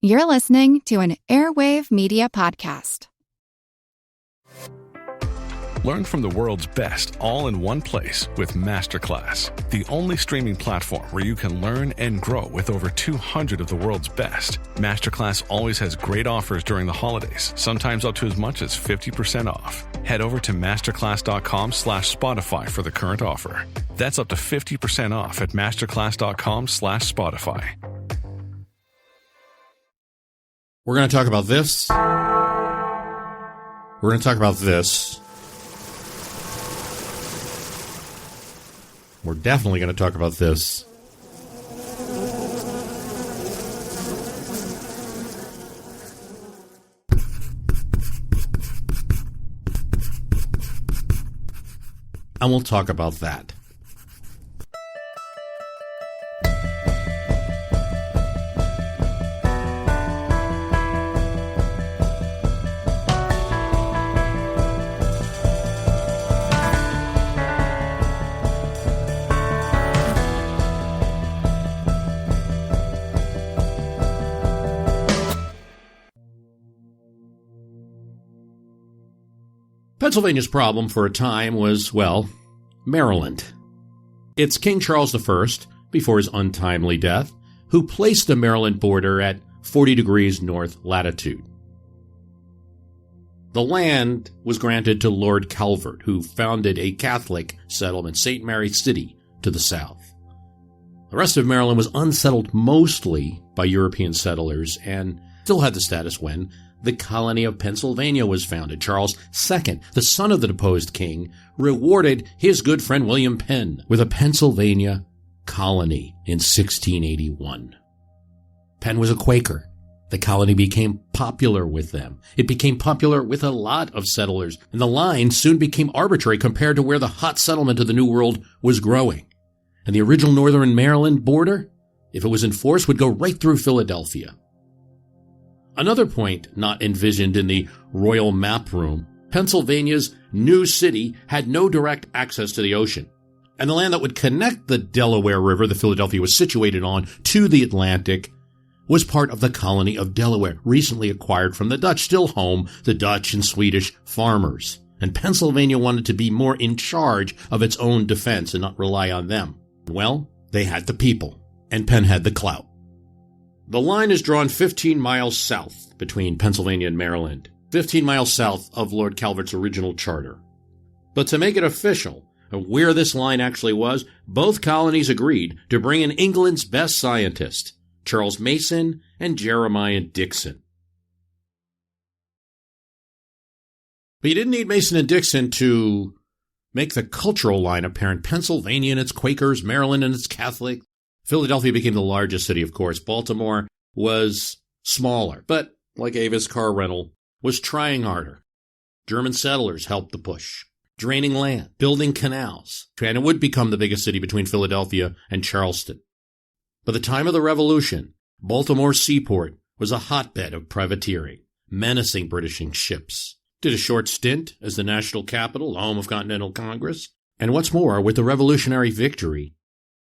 You're listening to an Airwave Media Podcast. Learn from the world's best all in one place with Masterclass, the only streaming platform where you can learn and grow with over 200 of the world's best. Masterclass always has great offers during the holidays, sometimes up to as much as 50% off. Head over to masterclass.com/Spotify for the current offer. That's up to 50% off at masterclass.com/Spotify. We're going to talk about this. We're going to talk about this. We're definitely going to talk about this. And we'll talk about that. Pennsylvania's problem for a time was, well, Maryland. It's King Charles I, before his untimely death, who placed the Maryland border at 40 degrees north latitude. The land was granted to Lord Calvert, who founded a Catholic settlement, St. Mary City, to the south. The rest of Maryland was unsettled mostly by European settlers and still had the status when the colony of Pennsylvania was founded. Charles II, the son of the deposed king, rewarded his good friend William Penn with a Pennsylvania colony in 1681. Penn was a Quaker. The colony became popular with them. It became popular with a lot of settlers, and the line soon became arbitrary compared to where the hot settlement of the New World was growing. And the original northern Maryland border, if it was enforced, would go right through Philadelphia. Another point not envisioned in the royal map room, Pennsylvania's new city had no direct access to the ocean, and the land that would connect the Delaware River that Philadelphia was situated on to the Atlantic was part of the colony of Delaware, recently acquired from the Dutch, still home the Dutch and Swedish farmers. And Pennsylvania wanted to be more in charge of its own defense and not rely on them. Well, they had the people, and Penn had the clout. The line is drawn 15 miles south between Pennsylvania and Maryland, 15 miles south of Lord Calvert's original charter. But to make it official, where this line actually was, both colonies agreed to bring in England's best scientists, Charles Mason and Jeremiah Dixon. But you didn't need Mason and Dixon to make the cultural line apparent. Pennsylvania and its Quakers, Maryland and its Catholics. Philadelphia became the largest city, of course. Baltimore was smaller, but like Avis car rental, was trying harder. German settlers helped the push, draining land, building canals, and it would become the biggest city between Philadelphia and Charleston. By the time of the Revolution, Baltimore's seaport was a hotbed of privateering, menacing British ships. Did a short stint as the national capital, home of Continental Congress. And what's more, with the Revolutionary victory,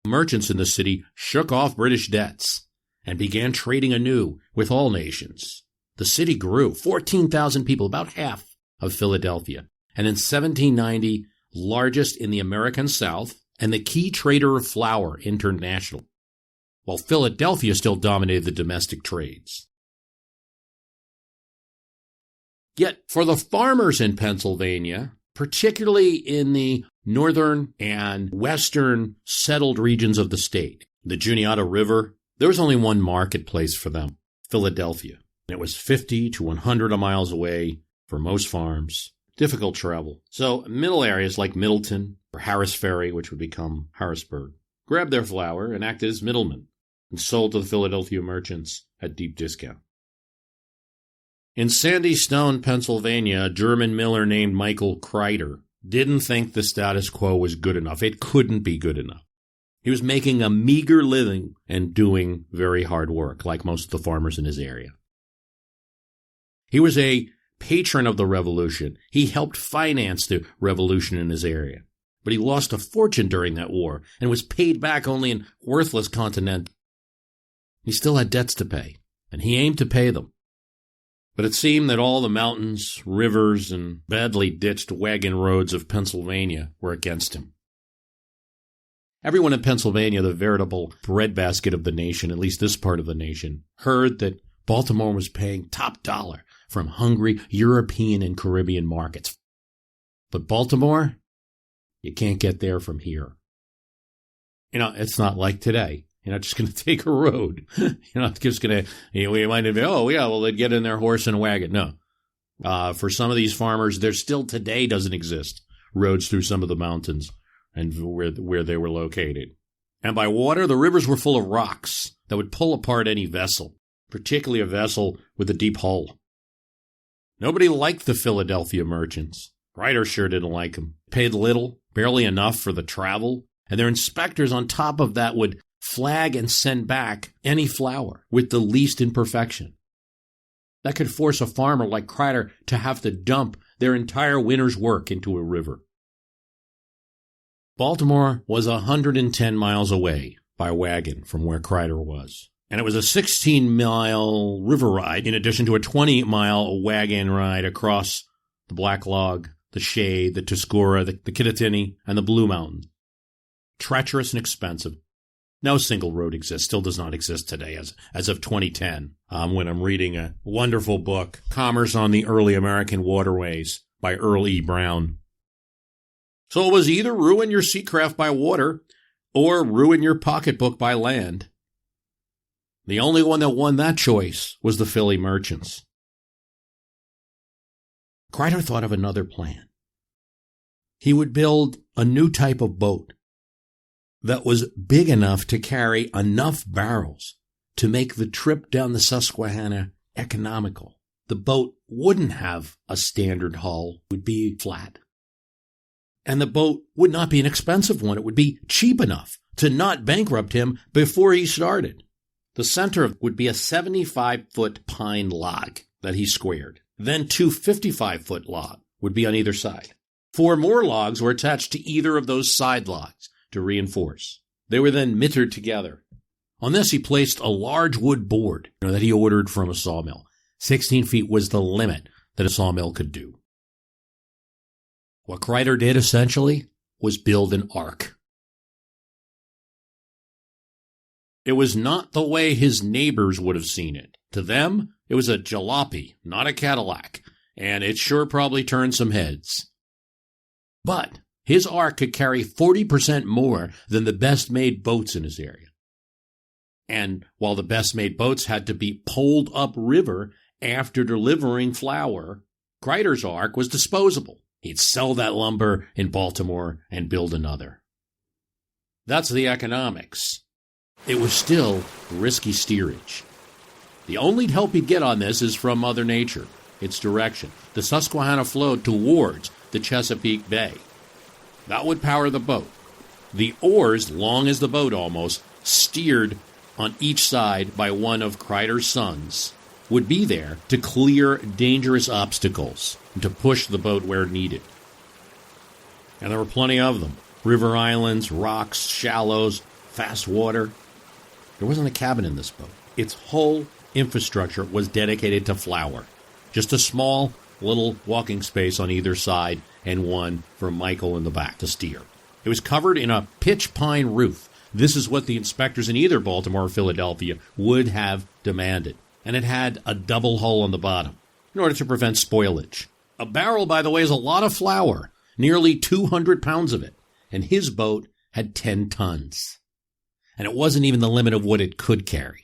merchants in the city shook off British debts and began trading anew with all nations. The city grew, 14,000 people, about half of Philadelphia, and in 1790, largest in the American South and the key trader of flour international, while Philadelphia still dominated the domestic trades. Yet, for the farmers in Pennsylvania, particularly in the northern and western settled regions of the state, the Juniata River, there was only one marketplace for them, Philadelphia. It was 50 to 100 miles away for most farms. Difficult travel. So middle areas like Middleton or Harris Ferry, which would become Harrisburg, grabbed their flour and acted as middlemen and sold to the Philadelphia merchants at deep discount. In Sandy Stone, Pennsylvania, a German miller named Michael Kreider didn't think the status quo was good enough. It couldn't be good enough. He was making a meager living and doing very hard work, like most of the farmers in his area. He was a patron of the revolution. He helped finance the revolution in his area. But he lost a fortune during that war and was paid back only in worthless Continental. He still had debts to pay, and he aimed to pay them. But it seemed that all the mountains, rivers, and badly ditched wagon roads of Pennsylvania were against him. Everyone in Pennsylvania, the veritable breadbasket of the nation, at least this part of the nation, heard that Baltimore was paying top dollar from hungry European and Caribbean markets. But Baltimore, you can't get there from here. It's not like today. You're not just going to take a road. You're not just going to, we might have, they'd get in their horse and wagon. No. For some of these farmers, there still today doesn't exist roads through some of the mountains and where they were located. And by water, the rivers were full of rocks that would pull apart any vessel, particularly a vessel with a deep hull. Nobody liked the Philadelphia merchants. Ryder sure didn't like them. Paid little, barely enough for the travel, and their inspectors on top of that would flag and send back any flour with the least imperfection. That could force a farmer like Kreider to have to dump their entire winter's work into a river. Baltimore was 110 miles away by wagon from where Kreider was. And it was a 16-mile river ride in addition to a 20-mile wagon ride across the Black Log, the Shade, the Tuscarora, the Kittatinny, and the Blue Mountain. Treacherous and expensive. No single road exists, still does not exist today as of 2010, when I'm reading a wonderful book, Commerce on the Early American Waterways by Earl E. Brown. So it was either ruin your seacraft by water or ruin your pocketbook by land. The only one that won that choice was the Philly merchants. Kreider thought of another plan. He would build a new type of boat that was big enough to carry enough barrels to make the trip down the Susquehanna economical. The boat wouldn't have a standard hull, it would be flat. And the boat would not be an expensive one. It would be cheap enough to not bankrupt him before he started. The center would be a 75-foot pine log that he squared. Then 2 55-foot logs would be on either side. 4 more logs were attached to either of those side logs to reinforce. They were then mitred together. On this, he placed a large wood board that he ordered from a sawmill. 16 feet was the limit that a sawmill could do. What Kreider did, essentially, was build an ark. It was not the way his neighbors would have seen it. To them, it was a jalopy, not a Cadillac, and it sure probably turned some heads. But his ark could carry 40% more than the best-made boats in his area. And while the best-made boats had to be poled upriver after delivering flour, Kreider's ark was disposable. He'd sell that lumber in Baltimore and build another. That's the economics. It was still risky steerage. The only help he'd get on this is from Mother Nature, its direction. The Susquehanna flowed towards the Chesapeake Bay. That would power the boat. The oars, long as the boat almost, steered on each side by one of Kreider's sons, would be there to clear dangerous obstacles and to push the boat where needed. And there were plenty of them. River islands, rocks, shallows, fast water. There wasn't a cabin in this boat. Its whole infrastructure was dedicated to flour. Just a small little walking space on either side and one for Michael in the back to steer. It was covered in a pitch pine roof. This is what the inspectors in either Baltimore or Philadelphia would have demanded. And it had a double hull on the bottom in order to prevent spoilage. A barrel, by the way, is a lot of flour, nearly 200 pounds of it, and his boat had 10 tons. And it wasn't even the limit of what it could carry.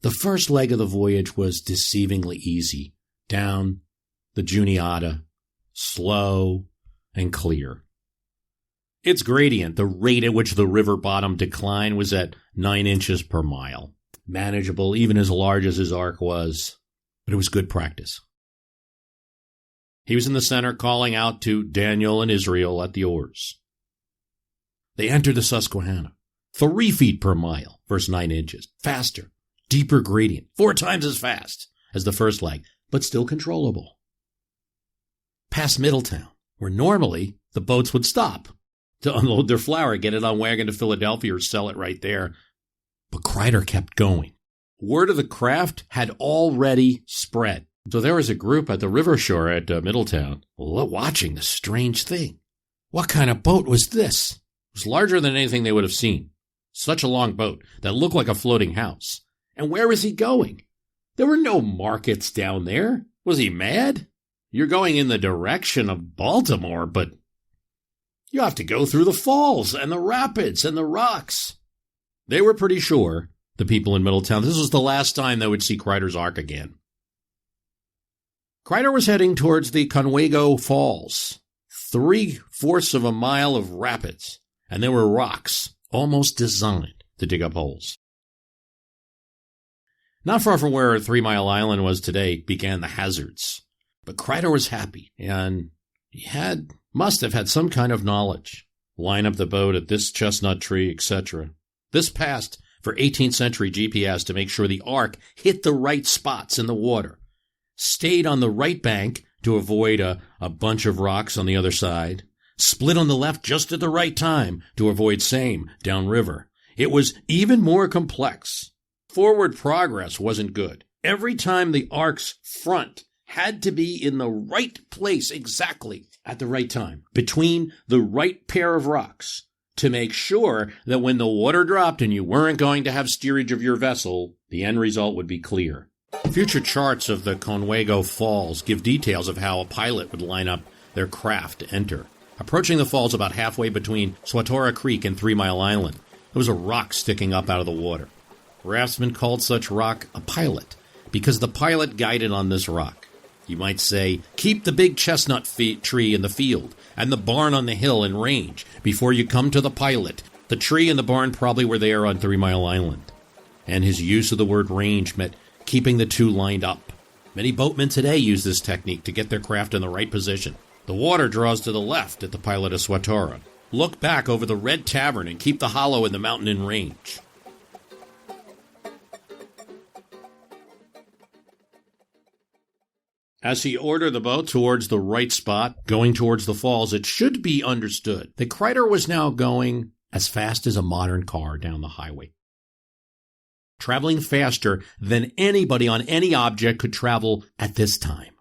The first leg of the voyage was deceivingly easy, down the Juniata, slow and clear. Its gradient, the rate at which the river bottom declined, was at 9 inches per mile. Manageable, even as large as his ark was, but it was good practice. He was in the center calling out to Daniel and Israel at the oars. They entered the Susquehanna, 3 feet per mile versus 9 inches, faster, deeper gradient, 4 times as fast as the first leg, but still controllable. Past Middletown, where normally the boats would stop to unload their flour, get it on wagon to Philadelphia or sell it right there. But Kreider kept going. Word of the craft had already spread. So there was a group at the river shore at Middletown watching the strange thing. What kind of boat was this? It was larger than anything they would have seen. Such a long boat that looked like a floating house. And where was he going? There were no markets down there. Was he mad? You're going in the direction of Baltimore, but you have to go through the falls and the rapids and the rocks. They were pretty sure, the people in Middletown, this was the last time they would see Kreider's Ark again. Kreider was heading towards the Conwego Falls, 3/4 of a mile of rapids, and there were rocks almost designed to dig up holes. Not far from where 3 Mile Island was today began the hazards, but Kreider was happy, and he must have had some kind of knowledge. Line up the boat at this chestnut tree, etc. This passed for 18th century GPS to make sure the Ark hit the right spots in the water, stayed on the right bank to avoid a bunch of rocks on the other side, split on the left just at the right time to avoid same downriver. It was even more complex. Forward progress wasn't good. Every time the Ark's front had to be in the right place exactly at the right time, between the right pair of rocks, to make sure that when the water dropped and you weren't going to have steerage of your vessel, the end result would be clear. Future charts of the Conwego Falls give details of how a pilot would line up their craft to enter. Approaching the falls about halfway between Swatara Creek and 3 Mile Island, there was a rock sticking up out of the water. Raftsmen called such rock a pilot because the pilot guided on this rock. You might say, keep the big chestnut tree in the field and the barn on the hill in range before you come to the pilot. The tree and the barn probably were there on 3 Mile Island. And his use of the word range meant keeping the two lined up. Many boatmen today use this technique to get their craft in the right position. The water draws to the left at the pilot of Swatara. Look back over the Red Tavern and keep the hollow in the mountain in range. As he ordered the boat towards the right spot, going towards the falls, it should be understood that Kreider was now going as fast as a modern car down the highway, traveling faster than anybody on any object could travel at this time.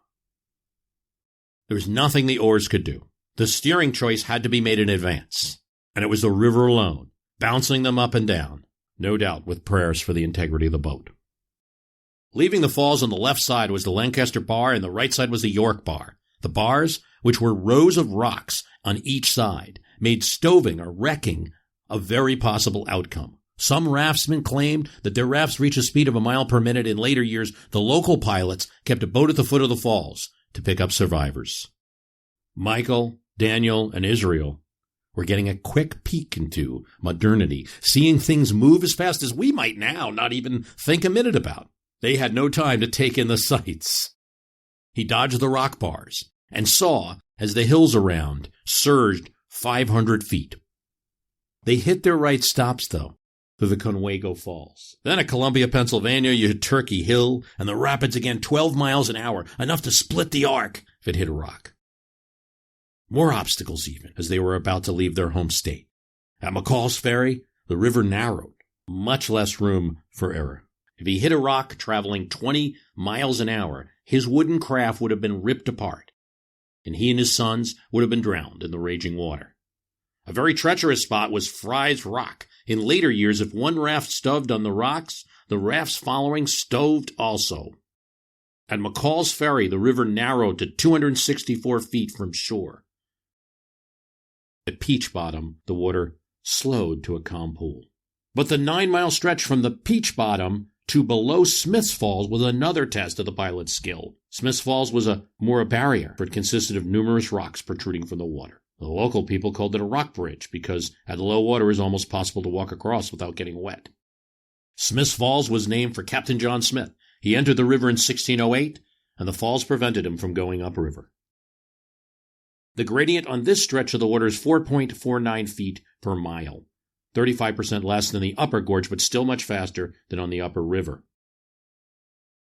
There was nothing the oars could do. The steering choice had to be made in advance, and it was the river alone, bouncing them up and down, no doubt with prayers for the integrity of the boat. Leaving the falls on the left side was the Lancaster Bar, and the right side was the York Bar. The bars, which were rows of rocks on each side, made stoving or wrecking a very possible outcome. Some raftsmen claimed that their rafts reached a speed of a mile per minute. In later years, the local pilots kept a boat at the foot of the falls to pick up survivors. Michael, Daniel, and Israel were getting a quick peek into modernity, seeing things move as fast as we might now not even think a minute about. They had no time to take in the sights. He dodged the rock bars and saw, as the hills around surged 500 feet. They hit their right stops, though, through the Conwego Falls. Then at Columbia, Pennsylvania, you hit Turkey Hill, and the rapids again 12 miles an hour, enough to split the Ark if it hit a rock. More obstacles even, as they were about to leave their home state. At McCall's Ferry, the river narrowed, much less room for error. If he hit a rock traveling 20 miles an hour, his wooden craft would have been ripped apart, and he and his sons would have been drowned in the raging water. A very treacherous spot was Fry's Rock. In later years, if one raft stoved on the rocks, the rafts following stoved also. At McCall's Ferry, the river narrowed to 264 feet from shore. At Peach Bottom, the water slowed to a calm pool. But the 9-mile stretch from the Peach Bottom to below Smith's Falls was another test of the pilot's skill. Smith's Falls was more a barrier, for it consisted of numerous rocks protruding from the water. The local people called it a rock bridge because at low water it was almost possible to walk across without getting wet. Smith's Falls was named for Captain John Smith. He entered the river in 1608, and the falls prevented him from going upriver. The gradient on this stretch of the water is 4.49 feet per mile, 35% less than the upper gorge, but still much faster than on the upper river.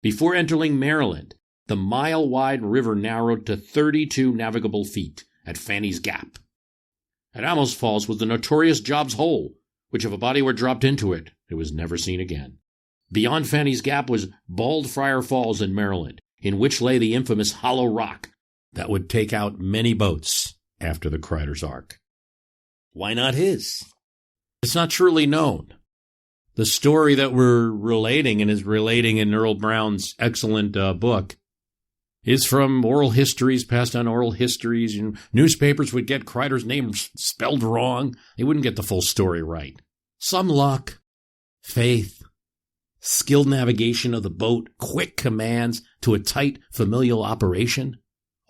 Before entering Maryland, the mile-wide river narrowed to 32 navigable feet at Fanny's Gap. At Amos Falls was the notorious Job's Hole, which if a body were dropped into it, it was never seen again. Beyond Fanny's Gap was Bald Friar Falls in Maryland, in which lay the infamous Hollow Rock that would take out many boats after the Crider's Ark. Why not his? It's not truly known. The story that we're relating and is relating in Earl Brown's excellent book is from oral histories, passed on oral histories. And newspapers would get Crider's name spelled wrong. They wouldn't get the full story right. Some luck, faith, skilled navigation of the boat, quick commands to a tight familial operation.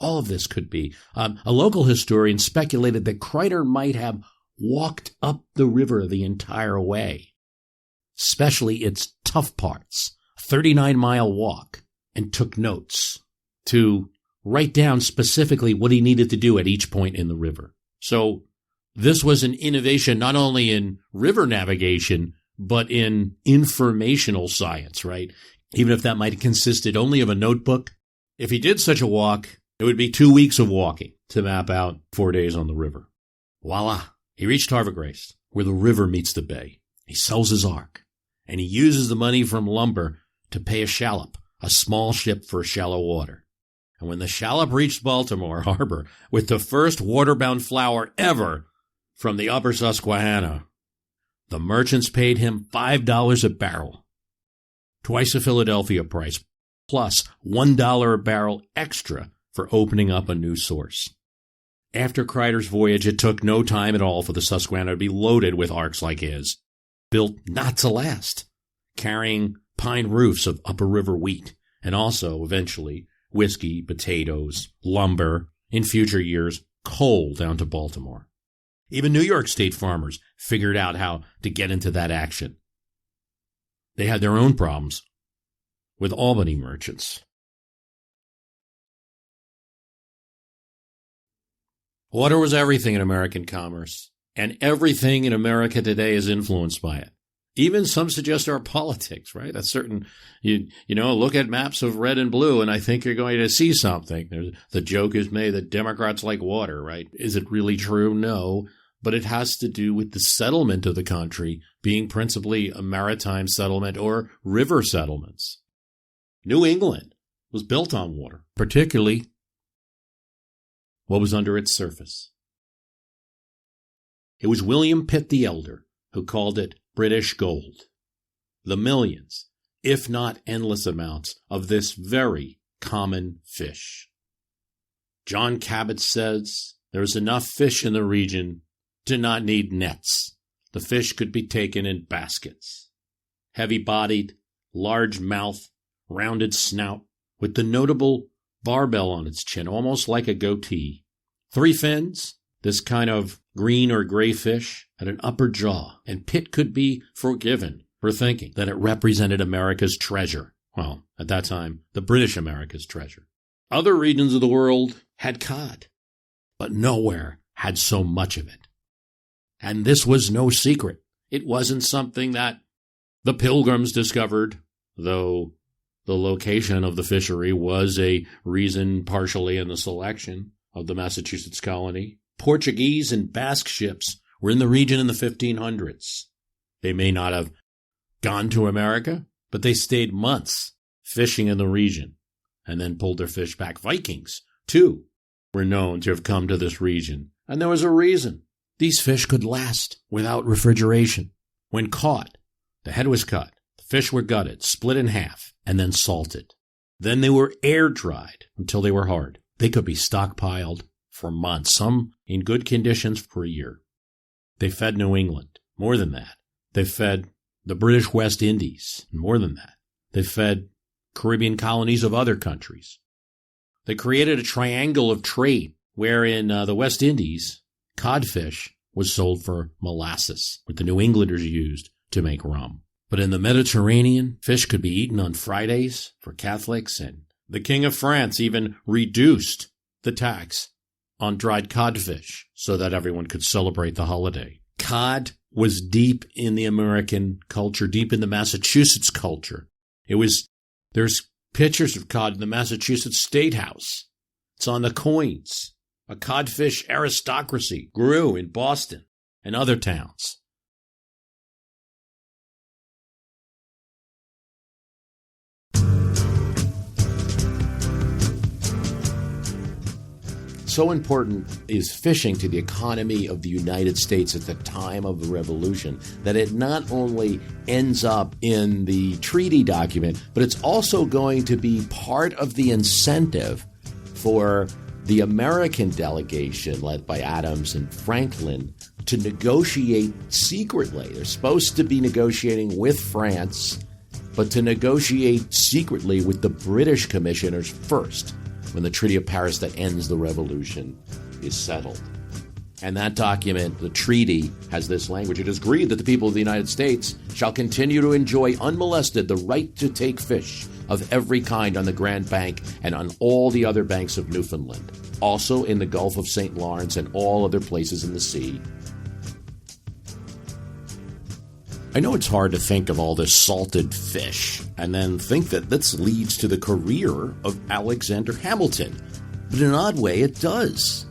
All of this could be. A local historian speculated that Crider might have walked up the river the entire way, especially its tough parts, 39-mile walk, and took notes to write down specifically what he needed to do at each point in the river. So this was an innovation not only in river navigation, but in informational science, right? Even if that might have consisted only of a notebook. If he did such a walk, it would be 2 weeks of walking to map out 4 days on the river. Voila! He reached Havre Grace, where the river meets the bay. He sells his ark, and he uses the money from lumber to pay a shallop, a small ship for shallow water. And when the shallop reached Baltimore Harbor with the first waterbound flour ever from the upper Susquehanna, the merchants paid him $5 a barrel, twice the Philadelphia price, plus $1 a barrel extra for opening up a new source. After Crider's voyage, it took no time at all for the Susquehanna to be loaded with arks like his, built not to last, carrying pine roofs of upper river wheat, and also, eventually, whiskey, potatoes, lumber, in future years, coal down to Baltimore. Even New York State farmers figured out how to get into that action. They had their own problems with Albany merchants. Water was everything in American commerce, and everything in America today is influenced by it. Even some suggest our politics, right? That's certain. You know, look at maps of red and blue, and I think you're going to see something. The joke is made that Democrats like water, right? Is it really true? No. But it has to do with the settlement of the country being principally a maritime settlement or river settlements. New England was built on water, particularly what was under its surface. It was William Pitt the Elder who called it British gold. The millions, if not endless amounts, of this very common fish. John Cabot says there's enough fish in the region to not need nets. The fish could be taken in baskets. Heavy-bodied, large mouth, rounded snout, with the notable barbell on its chin, almost like a goatee. 3 fins, this kind of green or gray fish, had an upper jaw, and Pitt could be forgiven for thinking that it represented America's treasure. Well, at that time, the British America's treasure. Other regions of the world had cod, but nowhere had so much of it. And this was no secret. It wasn't something that the Pilgrims discovered, though the location of the fishery was a reason partially in the selection of the Massachusetts colony. Portuguese and Basque ships were in the region in the 1500s. They may not have gone to America, but they stayed months fishing in the region and then pulled their fish back. Vikings, too, were known to have come to this region, and there was a reason. These fish could last without refrigeration. When caught, the head was cut, the fish were gutted, split in half, and then salted. Then they were air-dried until they were hard. They could be stockpiled for months, some in good conditions for a year. They fed New England. More than that, they fed the British West Indies. More than that, they fed Caribbean colonies of other countries. They created a triangle of trade where in the West Indies, codfish was sold for molasses, what the New Englanders used to make rum. But in the Mediterranean, fish could be eaten on Fridays for Catholics, and the King of France even reduced the tax on dried codfish so that everyone could celebrate the holiday. Cod was deep in the American culture, deep in the Massachusetts culture. There's pictures of cod in the Massachusetts State House. It's on the coins. A codfish aristocracy grew in Boston and other towns. So important is fishing to the economy of the United States at the time of the Revolution that it not only ends up in the treaty document, but it's also going to be part of the incentive for the American delegation led by Adams and Franklin to negotiate secretly. They're supposed to be negotiating with France, but to negotiate secretly with the British commissioners first, when the Treaty of Paris that ends the revolution is settled. And that document, the treaty, has this language. It is agreed that the people of the United States shall continue to enjoy unmolested the right to take fish of every kind on the Grand Bank and on all the other banks of Newfoundland, also in the Gulf of St. Lawrence and all other places in the sea. I know it's hard to think of all this salted fish and then think that this leads to the career of Alexander Hamilton. But in an odd way, it does.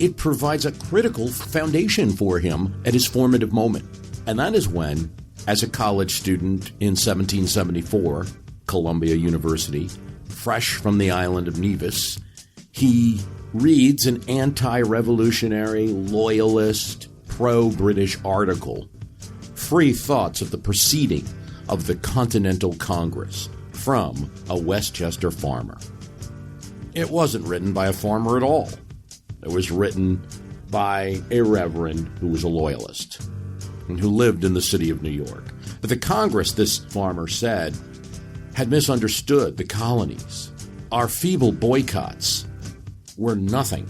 It provides a critical foundation for him at his formative moment. And that is when, as a college student in 1774, Columbia University, fresh from the island of Nevis, he reads an anti-revolutionary, loyalist, pro-British article, Free Thoughts of the Proceeding of the Continental Congress, from a Westchester farmer. It wasn't written by a farmer at all. It was written by a reverend who was a loyalist and who lived in the city of New York. But the Congress, this farmer said, had misunderstood the colonies. Our feeble boycotts were nothing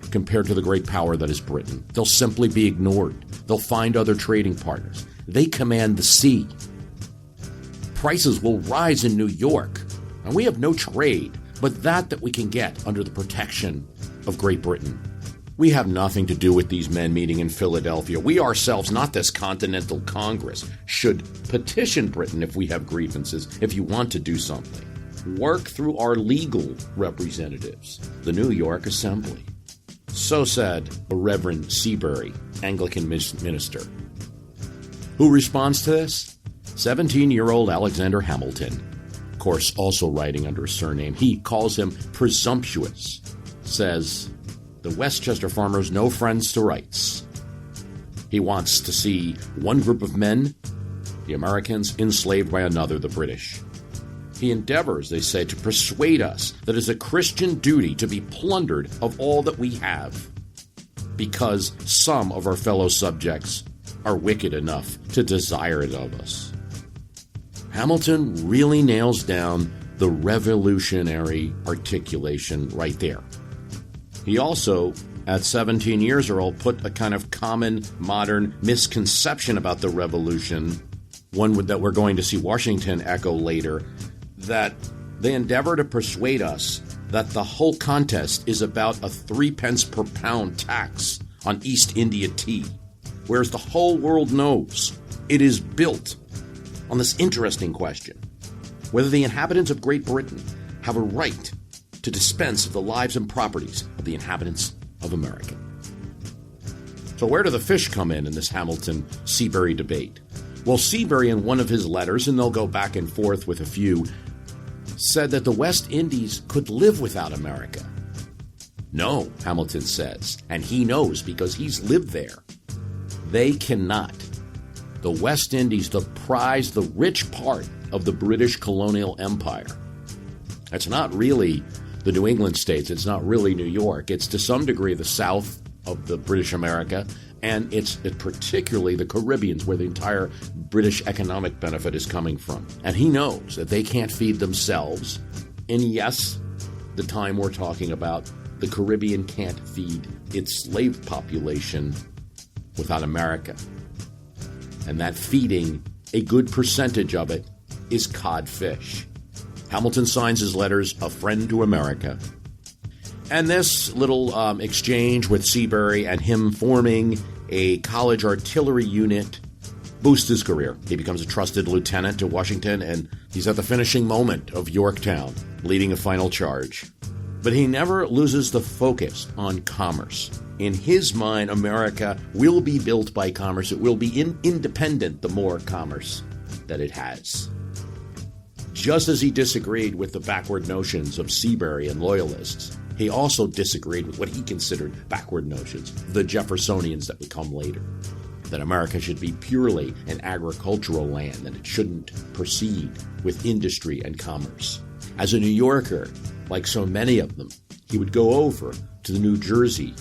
compared to the great power that is Britain. They'll simply be ignored. They'll find other trading partners. They command the sea. Prices will rise in New York, and we have no trade but that we can get under the protection of Great Britain. We have nothing to do with these men meeting in Philadelphia. We ourselves, not this Continental Congress, should petition Britain if we have grievances, if you want to do something. Work through our legal representatives, the New York Assembly. So said the Reverend Seabury, Anglican minister. Who responds to this? 17-year-old Alexander Hamilton. Of course, also writing under a surname. He calls him presumptuous. Says, the Westchester farmer's no friends to rights. He wants to see one group of men, the Americans, enslaved by another, the British. He endeavors, they say, to persuade us that it is a Christian duty to be plundered of all that we have, because some of our fellow subjects are wicked enough to desire it of us. Hamilton really nails down the revolutionary articulation right there. He also, at 17 years old, put a kind of common modern misconception about the revolution, one that we're going to see Washington echo later, that they endeavor to persuade us that the whole contest is about a 3 pence per pound tax on East India tea, whereas the whole world knows it is built on this interesting question, whether the inhabitants of Great Britain have a right to dispense of the lives and properties of the inhabitants of America. So where do the fish come in this Hamilton-Seabury debate? Well, Seabury, in one of his letters, and they'll go back and forth with a few, said that the West Indies could live without America. No, Hamilton says, and he knows because he's lived there. They cannot. The West Indies, the prize, the rich part of the British colonial empire. It's not really the New England states. It's not really New York. It's to some degree the south of the British America, and it's particularly the Caribbeans where the entire British economic benefit is coming from. And he knows that they can't feed themselves. And yes, the time we're talking about, the Caribbean can't feed its slave population without America. And that feeding, a good percentage of it, is codfish. Hamilton signs his letters, a friend to America. And this little exchange with Seabury and him forming a college artillery unit boosts his career. He becomes a trusted lieutenant to Washington, and he's at the finishing moment of Yorktown, leading a final charge. But he never loses the focus on commerce. In his mind, America will be built by commerce. It will be independent the more commerce that it has. Just as he disagreed with the backward notions of Seabury and loyalists, He also disagreed with what he considered backward notions, the Jeffersonians that would come later, that America should be purely an agricultural land, and it shouldn't proceed with industry and commerce. As a New Yorker, like so many of them, he would go over to the New Jersey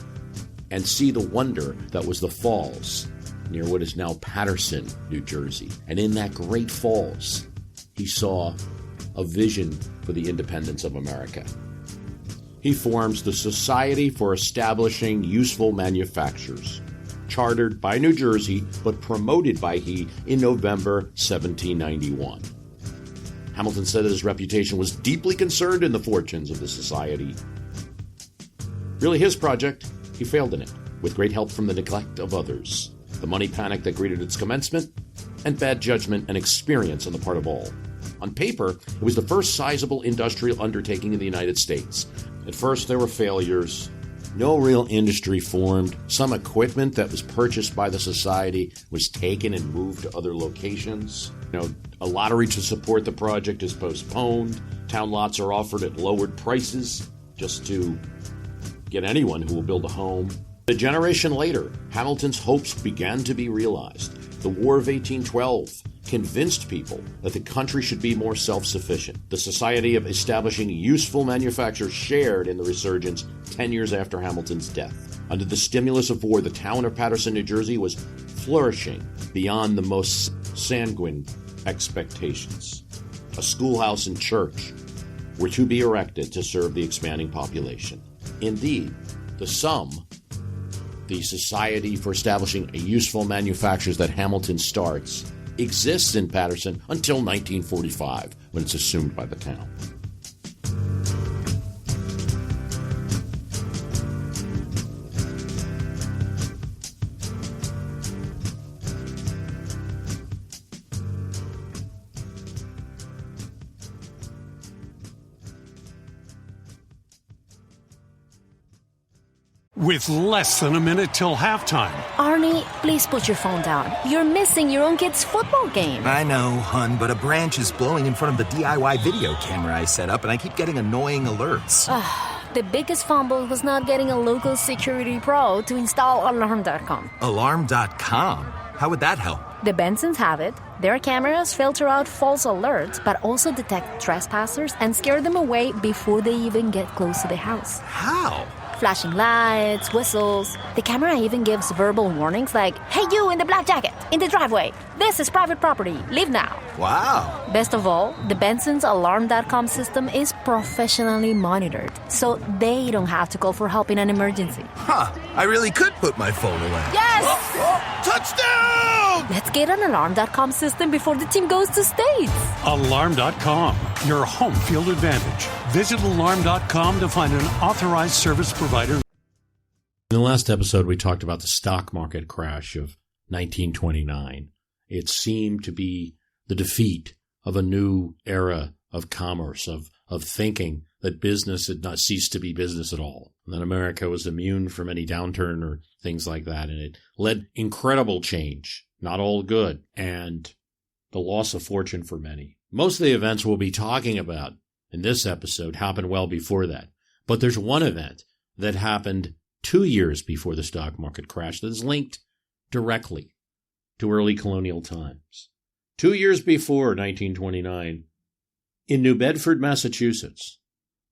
and see the wonder that was the falls near what is now Paterson, New Jersey. And in that great falls, he saw a vision for the independence of America. He forms the Society for Establishing Useful Manufactures, chartered by New Jersey but promoted by he in November 1791. Hamilton said that his reputation was deeply concerned in the fortunes of the society. Really his project, he failed in it, with great help from the neglect of others, the money panic that greeted its commencement, and bad judgment and experience on the part of all. On paper, it was the first sizable industrial undertaking in the United States. At first, there were failures. No real industry formed. Some equipment that was purchased by the society was taken and moved to other locations. A lottery to support the project is postponed. Town lots are offered at lowered prices just to get anyone who will build a home. A generation later, Hamilton's hopes began to be realized. The War of 1812 convinced people that the country should be more self-sufficient. The Society of Establishing Useful Manufactures shared in the resurgence 10 years after Hamilton's death. Under the stimulus of war, the town of Paterson, New Jersey was flourishing beyond the most sanguine expectations. A schoolhouse and church were to be erected to serve the expanding population. Indeed, the Society for Establishing Useful Manufactures that Hamilton starts, exists in Paterson until 1945, when it's assumed by the town. With less than a minute till halftime. Arnie, please put your phone down. You're missing your own kid's football game. I know, hun, but a branch is blowing in front of the DIY video camera I set up, and I keep getting annoying alerts. The biggest fumble was not getting a local security pro to install Alarm.com. Alarm.com? How would that help? The Bensons have it. Their cameras filter out false alerts, but also detect trespassers and scare them away before they even get close to the house. How? Flashing lights, whistles. The camera even gives verbal warnings like, "Hey, you in the black jacket, in the driveway. This is private property. Leave now." Wow. Best of all, the Benson's Alarm.com system is professionally monitored, so they don't have to call for help in an emergency. Huh. I really could put my phone away. Yes! Touchdown! Let's get an Alarm.com system before the team goes to states. Alarm.com, your home field advantage. Visit Alarm.com to find an authorized service provider. In the last episode, we talked about the stock market crash of 1929. It seemed to be the defeat of a new era of commerce, of thinking that business had not ceased to be business at all, and that America was immune from any downturn or things like that. And it led incredible change, not all good, and the loss of fortune for many. Most of the events we'll be talking about in this episode happened well before that. But there's one event that happened 2 years before the stock market crash that is linked directly to early colonial times. 2 years before 1929, in New Bedford, Massachusetts,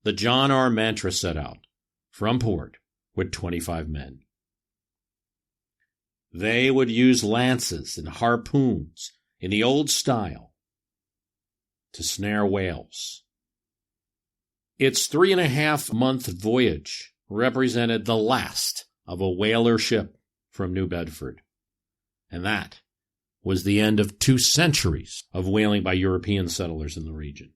the John R. Mantra set out from port with 25 men. They would use lances and harpoons in the old style to snare whales. Its 3.5-month voyage represented the last of a whaler ship from New Bedford. And that was the end of 2 centuries of whaling by European settlers in the region.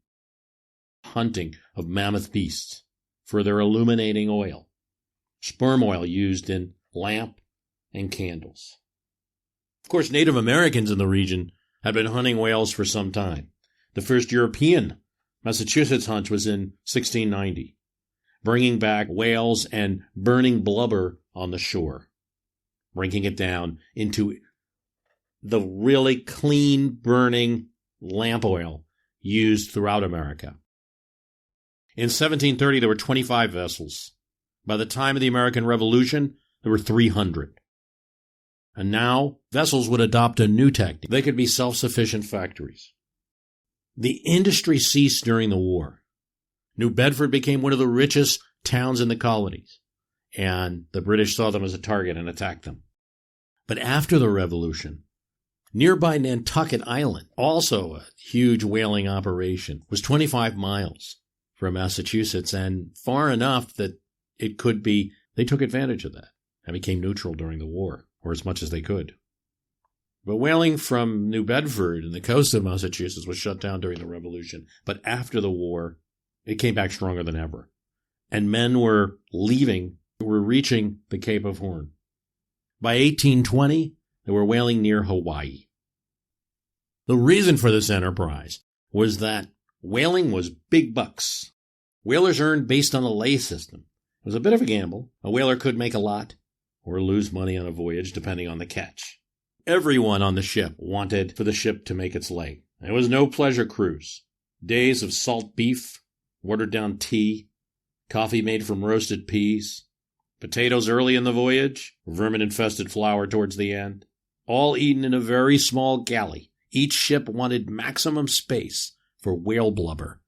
Hunting of mammoth beasts for their illuminating oil. Sperm oil used in lamp and candles. Of course, Native Americans in the region had been hunting whales for some time. The first European Massachusetts hunt was in 1690, bringing back whales and burning blubber on the shore, breaking it down into the really clean burning lamp oil used throughout America. In 1730, there were 25 vessels By the time of the American Revolution, there were 300. And now, vessels would adopt a new technique. They could be self-sufficient factories. The industry ceased during the war. New Bedford became one of the richest towns in the colonies, and the British saw them as a target and attacked them. But after the Revolution, nearby Nantucket Island, also a huge whaling operation, was 25 miles from Massachusetts, and far enough that it could be, they took advantage of that and became neutral during the war, or as much as they could. But whaling from New Bedford and the coast of Massachusetts was shut down during the Revolution, but after the war, it came back stronger than ever. And men were reaching the Cape of Horn. By 1820, they were whaling near Hawaii. The reason for this enterprise was that whaling was big bucks. Whalers earned based on the lay system. It was a bit of a gamble. A whaler could make a lot or lose money on a voyage, depending on the catch. Everyone on the ship wanted for the ship to make its lay. It was no pleasure cruise. Days of salt beef, watered-down tea, coffee made from roasted peas, potatoes early in the voyage, vermin-infested flour towards the end, all eaten in a very small galley. Each ship wanted maximum space for whale blubber.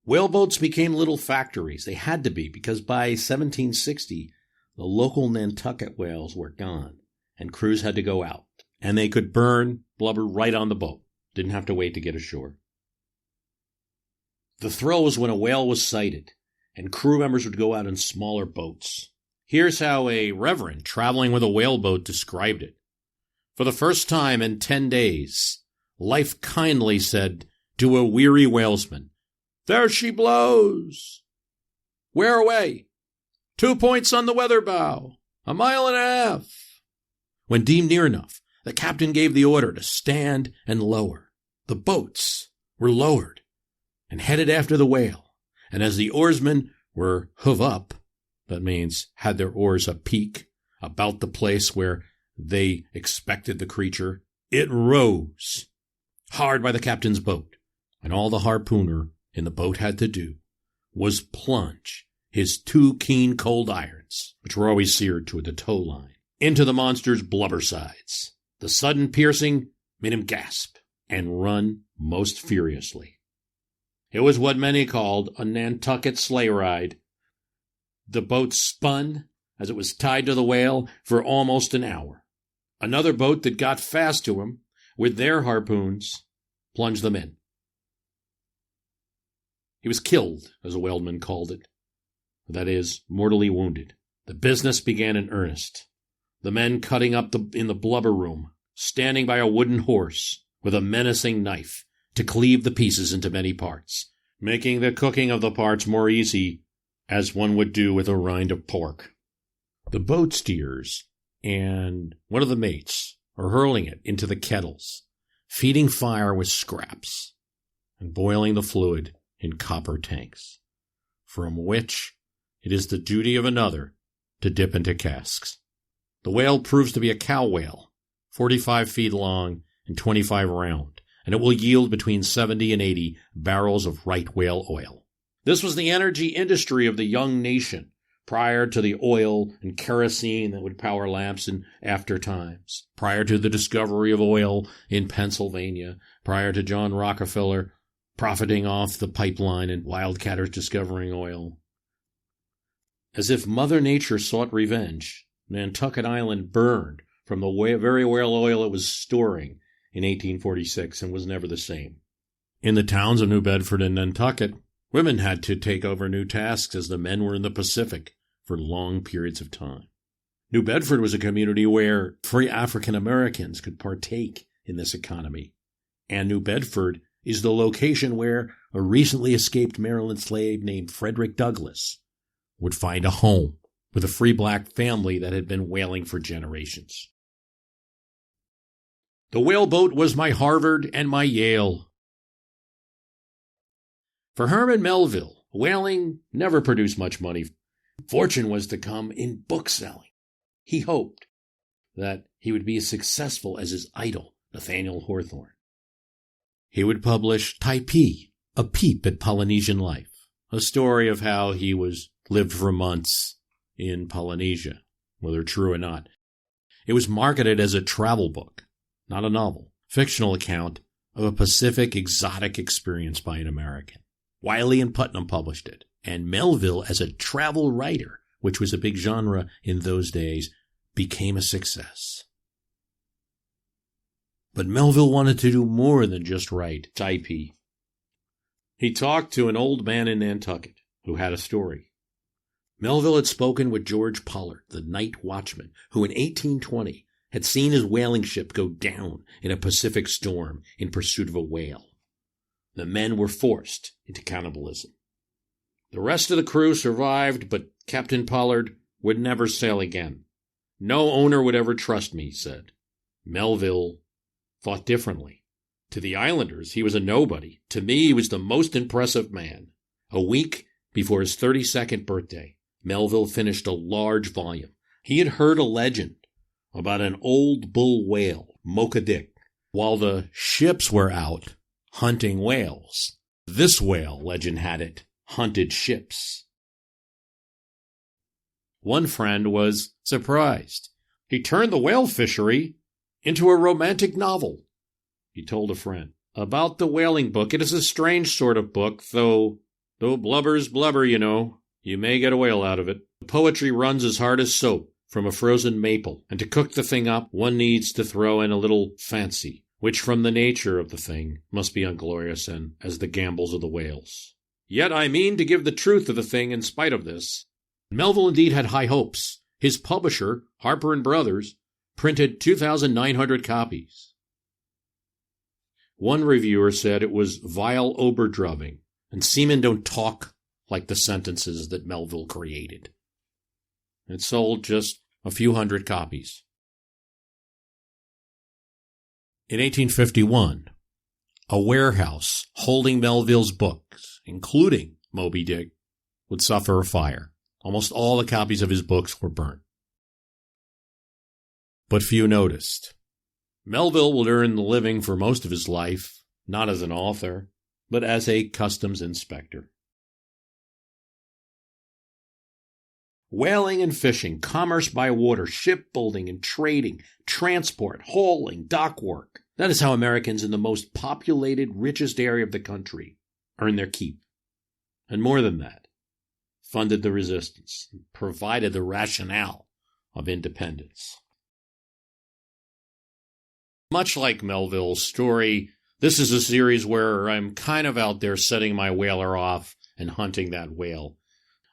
Whaleboats became little factories. They had to be, because by 1760, the local Nantucket whales were gone, and crews had to go out. And they could burn blubber right on the boat. Didn't have to wait to get ashore. The thrill was when a whale was sighted, and crew members would go out in smaller boats. Here's how a reverend traveling with a whaleboat described it. For the first time in 10 days, life kindly said to a weary whalesman, "There she blows! Where away? 2 points on the weather bow, 1.5 miles. When deemed near enough, the captain gave the order to stand and lower. The boats were lowered and headed after the whale, and as the oarsmen were hove up, that means had their oars a peak about the place where they expected the creature, it rose hard by the captain's boat, and all the harpooner in the boat had to do was plunge his 2 keen cold irons, which were always seared to the tow line, into the monster's blubber sides. The sudden piercing made him gasp and run most furiously. It was what many called a Nantucket sleigh ride. The boat spun as it was tied to the whale for almost an hour. Another boat that got fast to him with their harpoons plunged them in. He was killed, as a whaleman called it. That is, mortally wounded. The business began in earnest. The men cutting up in the blubber room, standing by a wooden horse with a menacing knife to cleave the pieces into many parts, making the cooking of the parts more easy, as one would do with a rind of pork. The boat steers and one of the mates are hurling it into the kettles, feeding fire with scraps, and boiling the fluid in copper tanks, from which it is the duty of another to dip into casks. The whale proves to be a cow whale, 45 feet long and 25 round, and it will yield between 70 and 80 barrels of right whale oil. This was the energy industry of the young nation prior to the oil and kerosene that would power lamps in after times, prior to the discovery of oil in Pennsylvania, prior to John Rockefeller profiting off the pipeline and wildcatters discovering oil. As if Mother Nature sought revenge, Nantucket Island burned from the very whale oil it was storing in 1846 and was never the same. In the towns of New Bedford and Nantucket, women had to take over new tasks as the men were in the Pacific for long periods of time. New Bedford was a community where free African Americans could partake in this economy. And New Bedford is the location where a recently escaped Maryland slave named Frederick Douglass would find a home with a free black family that had been whaling for generations. The whaleboat was my Harvard and my Yale. For Herman Melville, whaling never produced much money. Fortune was to come in book selling. He hoped that he would be as successful as his idol, Nathaniel Hawthorne. He would publish Typee, A Peep at Polynesian Life, a story of how he lived for months in Polynesia, whether true or not. It was marketed as a travel book, not a novel, fictional account of a Pacific exotic experience by an American. Wiley and Putnam published it, and Melville, as a travel writer, which was a big genre in those days, became a success. But Melville wanted to do more than just write Typee. He talked to an old man in Nantucket who had a story. Melville had spoken with George Pollard, the night watchman, who in 1820 had seen his whaling ship go down in a Pacific storm in pursuit of a whale. The men were forced into cannibalism. The rest of the crew survived, but Captain Pollard would never sail again. No owner would ever trust me, he said. Melville thought differently. To the islanders, he was a nobody. To me, he was the most impressive man. A week before his 32nd birthday, Melville finished a large volume. He had heard a legend about an old bull whale, Mocha Dick, while the ships were out hunting whales. This whale, legend had it, hunted ships. One friend was surprised. He turned the whale fishery into a romantic novel. He told a friend. About the whaling book, it is a strange sort of book, though blubber's blubber, you know. You may get a whale out of it. The poetry runs as hard as soap from a frozen maple, and to cook the thing up, one needs to throw in a little fancy, which from the nature of the thing must be unglorious and as the gambols of the whales. Yet I mean to give the truth of the thing in spite of this. Melville indeed had high hopes. His publisher, Harper & Brothers, printed 2,900 copies. One reviewer said it was vile oberdrubbing, and seamen don't talk like the sentences that Melville created. It sold just a few hundred copies. In 1851, a warehouse holding Melville's books, including Moby Dick, would suffer a fire. Almost all the copies of his books were burnt. But few noticed. Melville would earn the living for most of his life, not as an author, but as a customs inspector. Whaling and fishing, commerce by water, shipbuilding and trading, transport, hauling, dock work. That is how Americans in the most populated, richest area of the country earned their keep. And more than that, funded the resistance, and provided the rationale of independence. Much like Melville's story, this is a series where I'm kind of out there setting my whaler off and hunting that whale.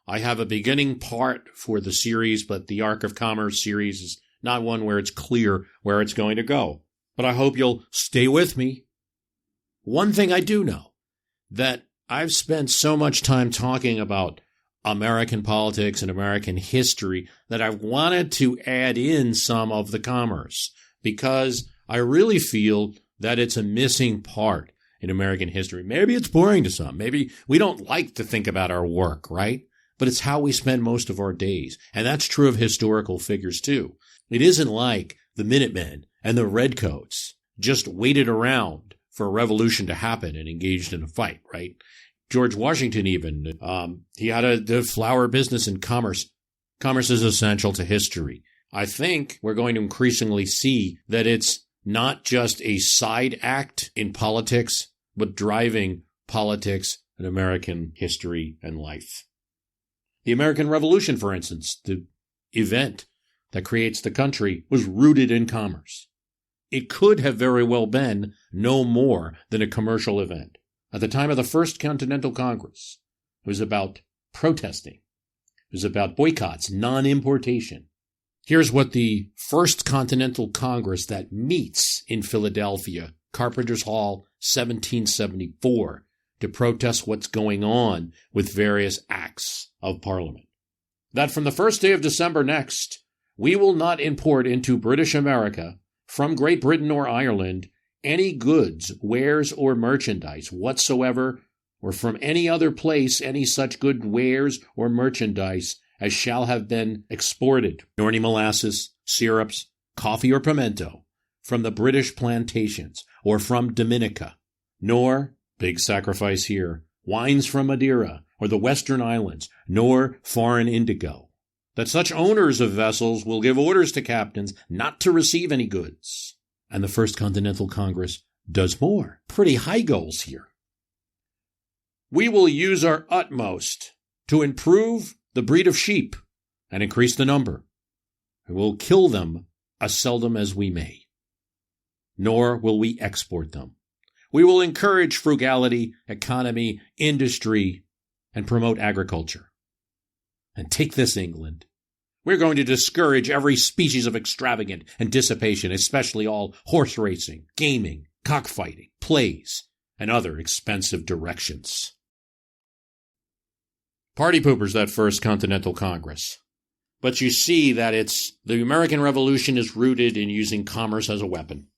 I have a beginning part for the series, but the Ark of Commerce series is not one where it's clear where it's going to go. But I hope you'll stay with me. One thing I do know, that I've spent so much time talking about American politics and American history that I wanted to add in some of the commerce, because I really feel that it's a missing part in American history. Maybe it's boring to some. Maybe we don't like to think about our work, right? But it's how we spend most of our days. And that's true of historical figures, too. It isn't like the Minutemen and the Redcoats just waited around for a revolution to happen and engaged in a fight, right? George Washington even, he had a flower business and commerce. Commerce is essential to history. I think we're going to increasingly see that it's not just a side act in politics, but driving politics and American history and life. The American Revolution, for instance, the event that creates the country, was rooted in commerce. It could have very well been no more than a commercial event. At the time of the First Continental Congress, it was about protesting. It was about boycotts, non-importation. Here's what the First Continental Congress that meets in Philadelphia, Carpenter's Hall, 1774, to protest what's going on with various acts of Parliament. That from the first day of December next, we will not import into British America from Great Britain or Ireland any goods, wares, or merchandise whatsoever, or from any other place any such good wares or merchandise as shall have been exported, nor any molasses, syrups, coffee, or pimento from the British plantations or from Dominica, nor, big sacrifice here, wines from Madeira or the Western Islands, nor foreign indigo. that such owners of vessels will give orders to captains not to receive any goods. And the First Continental Congress does more. Pretty high goals here. We will use our utmost to improve the breed of sheep and increase the number. We will kill them as seldom as we may. Nor will we export them. We will encourage frugality, economy, industry, and promote agriculture. And take this, England. We're going to discourage every species of extravagant and dissipation, especially all horse racing, gaming, cockfighting, plays, and other expensive directions. Party poopers, that First Continental Congress. But you see that the American Revolution is rooted in using commerce as a weapon.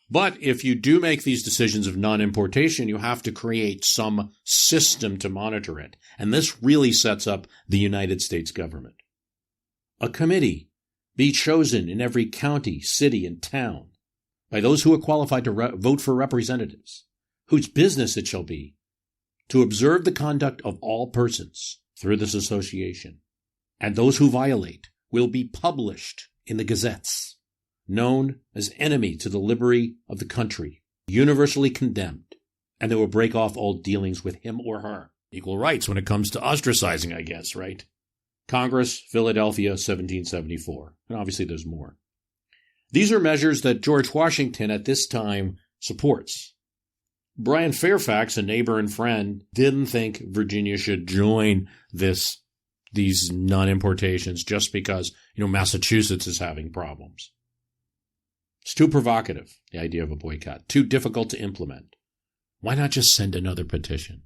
But if you do make these decisions of non-importation, you have to create some system to monitor it. And this really sets up the United States government. A committee be chosen in every county, city, and town by those who are qualified to vote for representatives, whose business it shall be to observe the conduct of all persons through this association. And those who violate will be published in the gazettes, known as enemy to the liberty of the country, universally condemned, and they will break off all dealings with him or her. Equal rights when it comes to ostracizing, I guess, right? Congress, Philadelphia, 1774. And obviously there's more. These are measures that George Washington at this time supports. Brian Fairfax, a neighbor and friend, didn't think Virginia should join these non-importations just because, Massachusetts is having problems. It's too provocative, the idea of a boycott. Too difficult to implement. Why not just send another petition?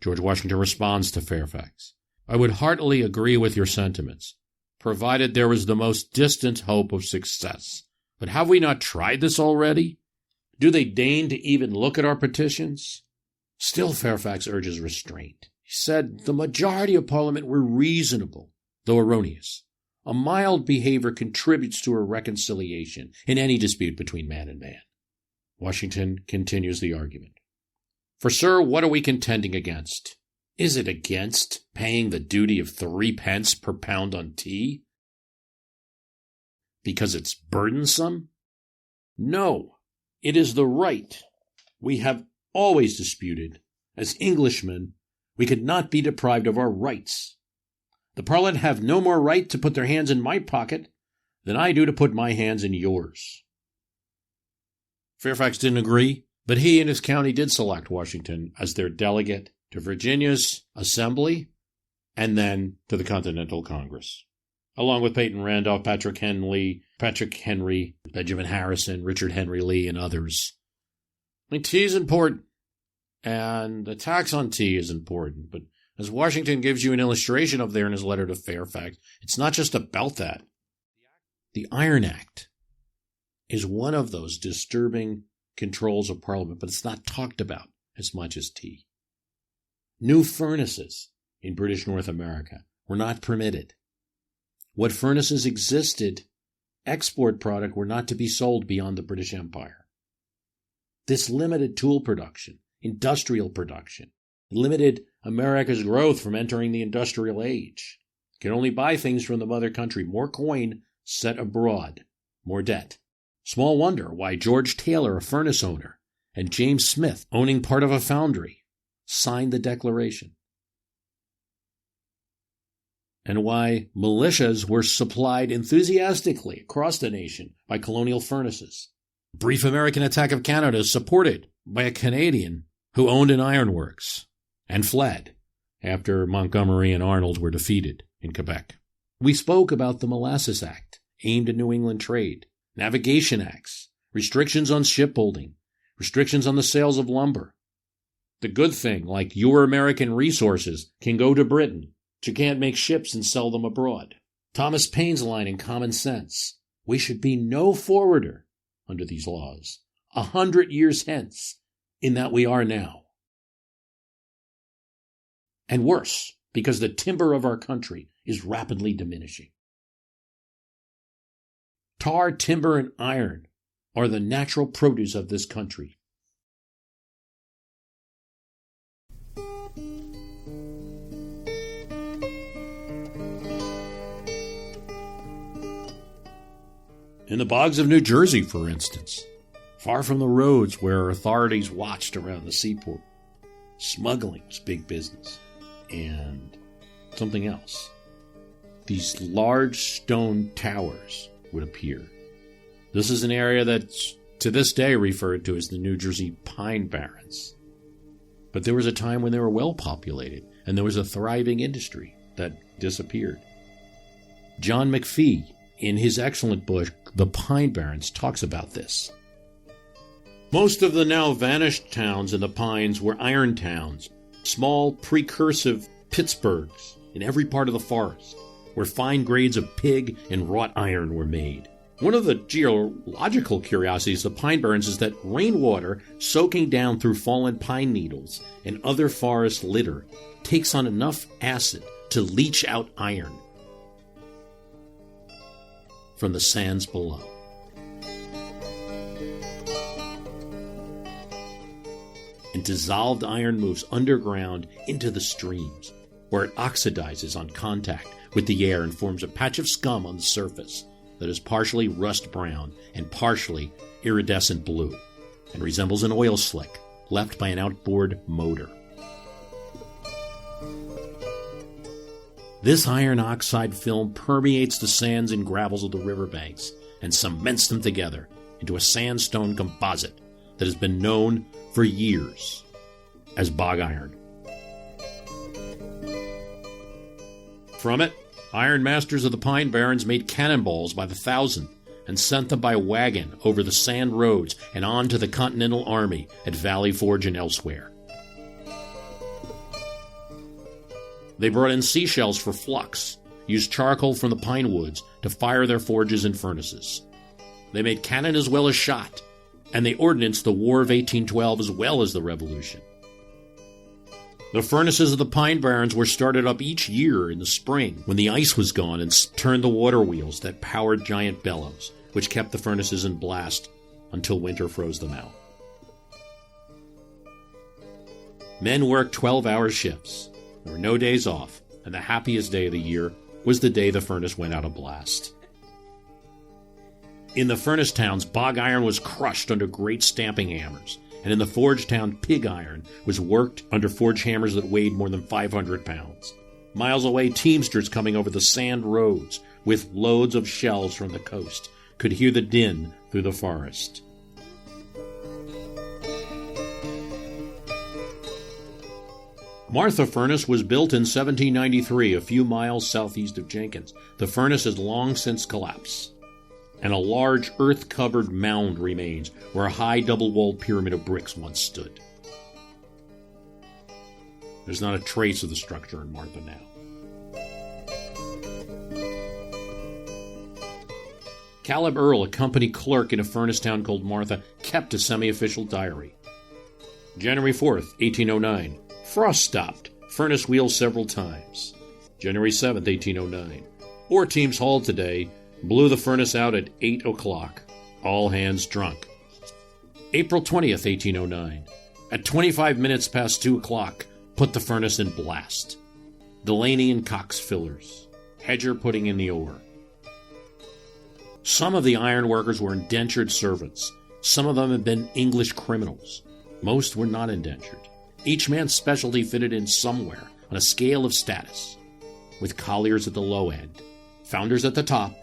George Washington responds to Fairfax. I would heartily agree with your sentiments, provided there was the most distant hope of success. But have we not tried this already? Do they deign to even look at our petitions? Still, Fairfax urges restraint. He said the majority of Parliament were reasonable, though erroneous. A mild behavior contributes to a reconciliation in any dispute between man and man. Washington continues the argument. For, sir, what are we contending against? Is it against paying the duty of 3 pence per pound on tea? Because it's burdensome? No, it is the right we have always disputed. As Englishmen, we could not be deprived of our rights. The Parliament have no more right to put their hands in my pocket than I do to put my hands in yours. Fairfax didn't agree, but he and his county did select Washington as their delegate to Virginia's Assembly and then to the Continental Congress, along with Peyton Randolph, Patrick Henry, Benjamin Harrison, Richard Henry Lee, and others. Tea is important, and the tax on tea is important, but as Washington gives you an illustration of there in his letter to Fairfax, it's not just about that. The Iron Act is one of those disturbing controls of Parliament, but it's not talked about as much as tea. New furnaces in British North America were not permitted. What furnaces existed, export product, were not to be sold beyond the British Empire. This limited tool production, industrial production. It limited America's growth from entering the industrial age. It could only buy things from the mother country. More coin set abroad. More debt. Small wonder why George Taylor, a furnace owner, and James Smith, owning part of a foundry, signed the Declaration. And why militias were supplied enthusiastically across the nation by colonial furnaces. Brief American attack of Canada supported by a Canadian who owned an ironworks and fled after Montgomery and Arnold were defeated in Quebec. We spoke about the Molasses Act, aimed at New England trade, navigation acts, restrictions on shipbuilding, restrictions on the sales of lumber. The good thing, like your American resources, can go to Britain, but you can't make ships and sell them abroad. Thomas Paine's line in Common Sense, we should be no forwarder under these laws, 100 years hence, in that we are now. And worse, because the timber of our country is rapidly diminishing. Tar, timber, and iron are the natural produce of this country. In the bogs of New Jersey, for instance, far from the roads where authorities watched around the seaport, smuggling was big business. And something else. These large stone towers would appear. This is an area that's to this day referred to as the New Jersey Pine Barrens. But there was a time when they were well populated, and there was a thriving industry that disappeared. John McPhee, in his excellent book, The Pine Barrens, talks about this. Most of the now vanished towns in the pines were iron towns, small precursive Pittsburghs in every part of the forest, where fine grades of pig and wrought iron were made. One of the geological curiosities of the Pine Barrens is that rainwater soaking down through fallen pine needles and other forest litter takes on enough acid to leach out iron from the sands below. And dissolved iron moves underground into the streams, where it oxidizes on contact with the air and forms a patch of scum on the surface that is partially rust brown and partially iridescent blue, and resembles an oil slick left by an outboard motor. This iron oxide film permeates the sands and gravels of the riverbanks and cements them together into a sandstone composite that has been known for years as bog iron. From it, iron masters of the Pine Barrens made cannonballs by the thousand and sent them by wagon over the sand roads and on to the Continental Army at Valley Forge and elsewhere. They brought in seashells for flux, used charcoal from the pine woods to fire their forges and furnaces. They made cannon as well as shot, and they ordnanced the War of 1812 as well as the Revolution. The furnaces of the Pine Barrens were started up each year in the spring when the ice was gone and turned the water wheels that powered giant bellows, which kept the furnaces in blast until winter froze them out. Men worked 12-hour shifts. There were no days off, and the happiest day of the year was the day the furnace went out of blast. In the furnace towns, bog iron was crushed under great stamping hammers, and in the forge town, pig iron was worked under forge hammers that weighed more than 500 pounds. Miles away, teamsters coming over the sand roads with loads of shells from the coast could hear the din through the forest. Martha Furnace was built in 1793, a few miles southeast of Jenkins. The furnace has long since collapsed, and a large earth-covered mound remains where a high double-walled pyramid of bricks once stood. There's not a trace of the structure in Martha now. Caleb Earl, a company clerk in a furnace town called Martha, kept a semi-official diary. January 4th, 1809. Frost stopped. Furnace wheels several times. January 7th, 1809. Ore teams hauled today. Blew the furnace out at 8 o'clock. All hands drunk. April 20th, 1809. At 25 minutes past 2 o'clock, put the furnace in blast. Delaney and Cox fillers. Hedger putting in the ore. Some of the iron workers were indentured servants. Some of them had been English criminals. Most were not indentured. Each man's specialty fitted in somewhere on a scale of status, with colliers at the low end, founders at the top,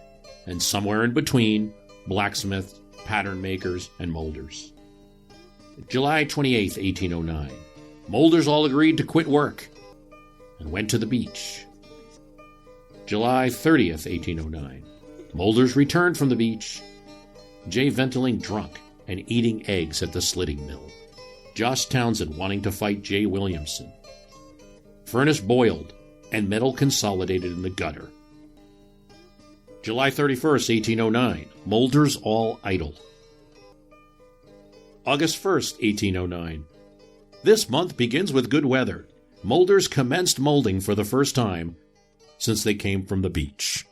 and somewhere in between, blacksmiths, pattern makers, and molders. July 28, 1809. Molders all agreed to quit work and went to the beach. July 30th, 1809. Molders returned from the beach. J. Ventling drunk and eating eggs at the slitting mill. Josh Townsend wanting to fight J. Williamson. Furnace boiled and metal consolidated in the gutter. July 31st, 1809. Molders all idle. August 1st, 1809. This month begins with good weather. Molders commenced molding for the first time since they came from the beach.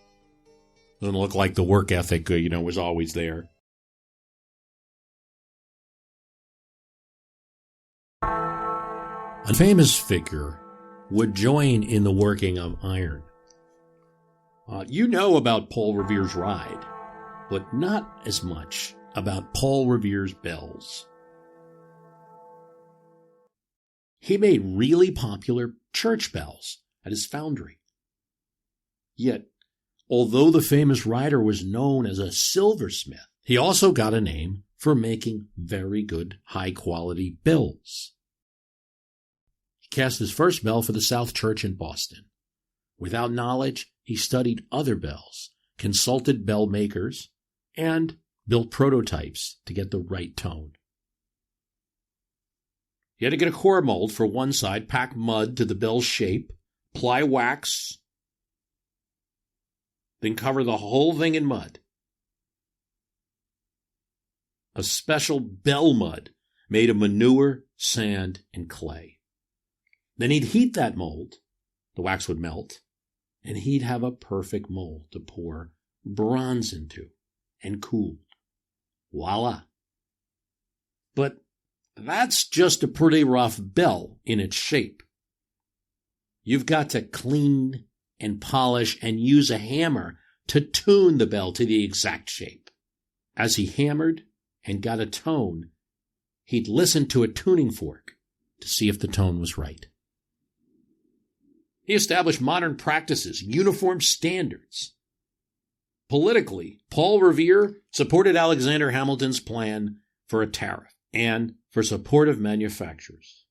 Doesn't look like the work ethic, was always there. A famous figure would join in the working of iron. You know about Paul Revere's ride, but not as much about Paul Revere's bells. He made really popular church bells at his foundry. Yet, although the famous writer was known as a silversmith, he also got a name for making very good, high-quality bells. He cast his first bell for the South Church in Boston. Without knowledge, he studied other bells, consulted bell makers, and built prototypes to get the right tone. He had to get a core mold for one side, pack mud to the bell's shape, apply wax, then cover the whole thing in mud. A special bell mud made of manure, sand, and clay. Then he'd heat that mold, the wax would melt, and he'd have a perfect mold to pour bronze into and cool. Voila. But that's just a pretty rough bell in its shape. You've got to clean and polish and use a hammer to tune the bell to the exact shape. As he hammered and got a tone, he'd listen to a tuning fork to see if the tone was right. He established modern practices, uniform standards. Politically, Paul Revere supported Alexander Hamilton's plan for a tariff and for support of manufacturers.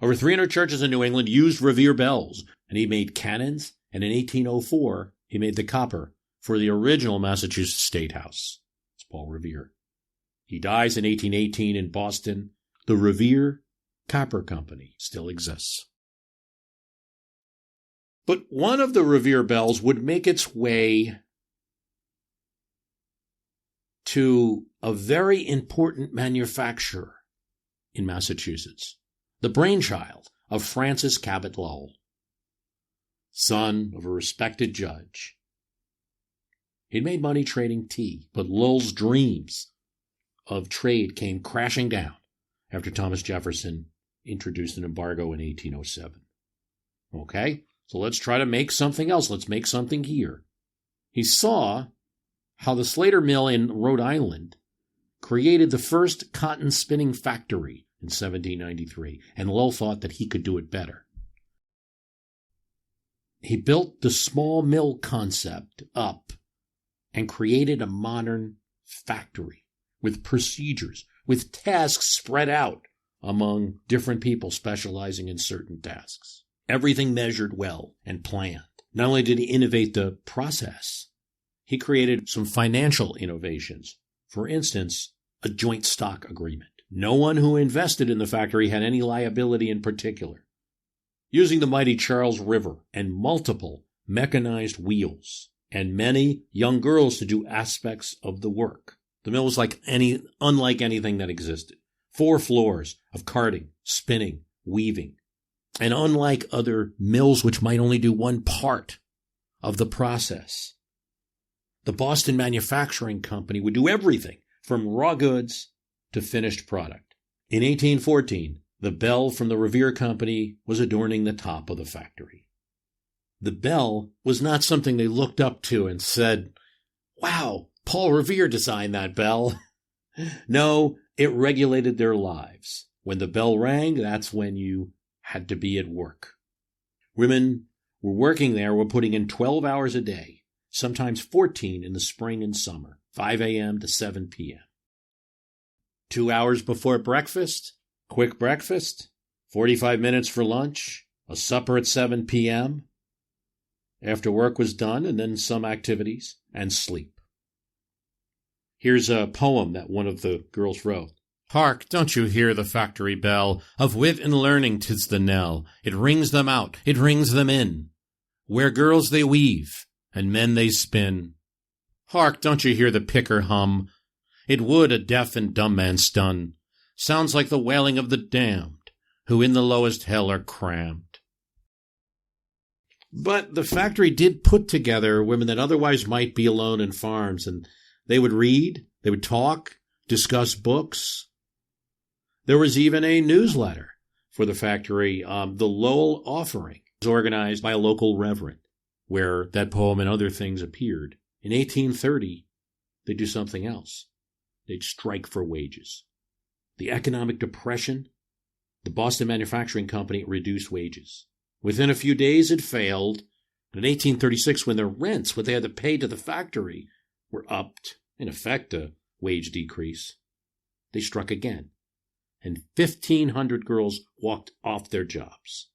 Over 300 churches in New England used Revere bells, and he made cannons, and in 1804, he made the copper for the original Massachusetts State House. It's Paul Revere. He dies in 1818 in Boston. The Revere Copper Company still exists. But one of the Revere bells would make its way to a very important manufacturer in Massachusetts, the brainchild of Francis Cabot Lowell, son of a respected judge. He'd made money trading tea, but Lowell's dreams of trade came crashing down after Thomas Jefferson introduced an embargo in 1807. Okay, so let's try to make something else. Let's make something here. He saw how the Slater Mill in Rhode Island created the first cotton spinning factory in 1793, and Lowell thought that he could do it better. He built the small mill concept up and created a modern factory with procedures, with tasks spread out among different people specializing in certain tasks. Everything measured well and planned. Not only did he innovate the process, he created some financial innovations. For instance, a joint stock agreement. No one who invested in the factory had any liability in particular. Using the mighty Charles River and multiple mechanized wheels and many young girls to do aspects of the work, the mill was unlike anything that existed. 4 floors of carding, spinning, weaving. And unlike other mills which might only do one part of the process, the Boston Manufacturing Company would do everything from raw goods to finished product. In 1814, the bell from the Revere Company was adorning the top of the factory. The bell was not something they looked up to and said, "Wow, Paul Revere designed that bell." No, it regulated their lives. When the bell rang, that's when you had to be at work. Women were working there, were putting in 12 hours a day, sometimes 14 in the spring and summer, 5 a.m. to 7 p.m. 2 hours before breakfast, quick breakfast, 45 minutes for lunch, a supper at 7 p.m., after work was done, and then some activities, and sleep. Here's a poem that one of the girls wrote. "Hark, don't you hear the factory bell? Of wit and learning 'tis the knell. It rings them out, it rings them in. Where girls they weave, and men they spin. Hark, don't you hear the picker hum? It would a deaf and dumb man stun. Sounds like the wailing of the damned, who in the lowest hell are crammed." But the factory did put together women that otherwise might be alone in farms, and they would read, they would talk, discuss books. There was even a newsletter for the factory. The Lowell Offering was organized by a local reverend, where that poem and other things appeared. In 1830, they'd do something else. They'd strike for wages. The economic depression, the Boston Manufacturing Company reduced wages. Within a few days, it failed. In 1836, when their rents, what they had to pay to the factory, were upped, in effect a wage decrease, they struck again, and 1,500 girls walked off their jobs.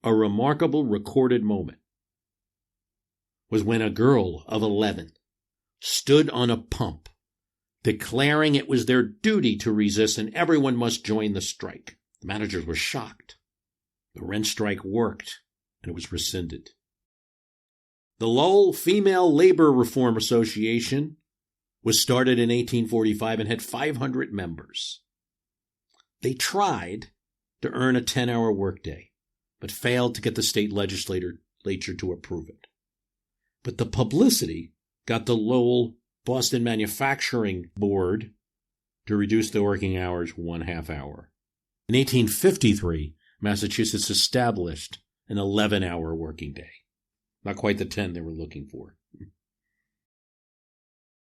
A remarkable recorded moment was when a girl of 11 stood on a pump, declaring it was their duty to resist and everyone must join the strike. The managers were shocked. The rent strike worked, and it was rescinded. The Lowell Female Labor Reform Association was started in 1845 and had 500 members. They tried to earn a 10-hour workday, but failed to get the state legislature to approve it. But the publicity got the Lowell Boston Manufacturing Board to reduce the working hours 1/2 hour. In 1853, Massachusetts established an 11-hour working day. Not quite the 10 they were looking for.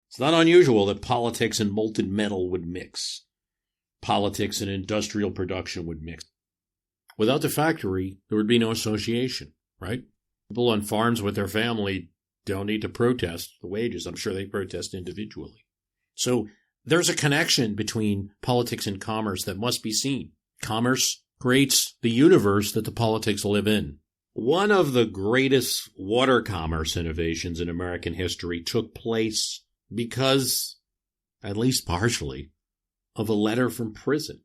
It's not unusual that politics and molten metal would mix. Politics and industrial production would mix. Without the factory, there would be no association, right? People on farms with their family don't need to protest the wages. I'm sure they protest individually. So there's a connection between politics and commerce that must be seen. Commerce creates the universe that the politics live in. One of the greatest water commerce innovations in American history took place because, at least partially, of a letter from prison.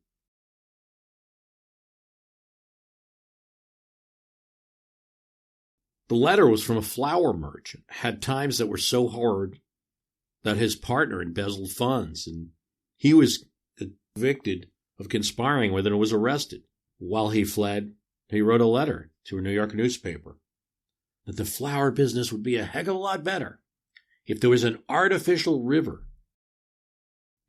The letter was from a flour merchant, had times that were so hard that his partner embezzled funds, and he was convicted of conspiring with it and was arrested. While he fled, he wrote a letter to a New York newspaper that the flour business would be a heck of a lot better if there was an artificial river,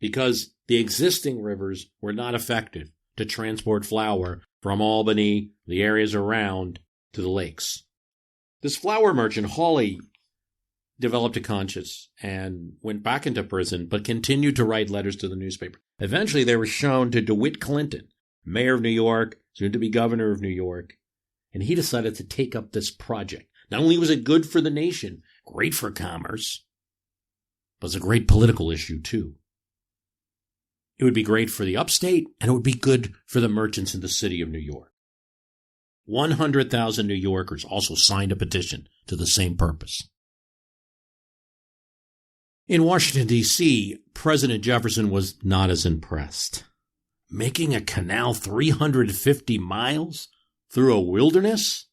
because the existing rivers were not effective to transport flour from Albany, the areas around, to the lakes. This flour merchant, Hawley, developed a conscience and went back into prison, but continued to write letters to the newspaper. Eventually, they were shown to DeWitt Clinton, mayor of New York, soon to be governor of New York, and he decided to take up this project. Not only was it good for the nation, great for commerce, but it's a great political issue, too. It would be great for the upstate, and it would be good for the merchants in the city of New York. 100,000 New Yorkers also signed a petition to the same purpose. In Washington, D.C., President Jefferson was not as impressed. Making a canal 350 miles through a wilderness?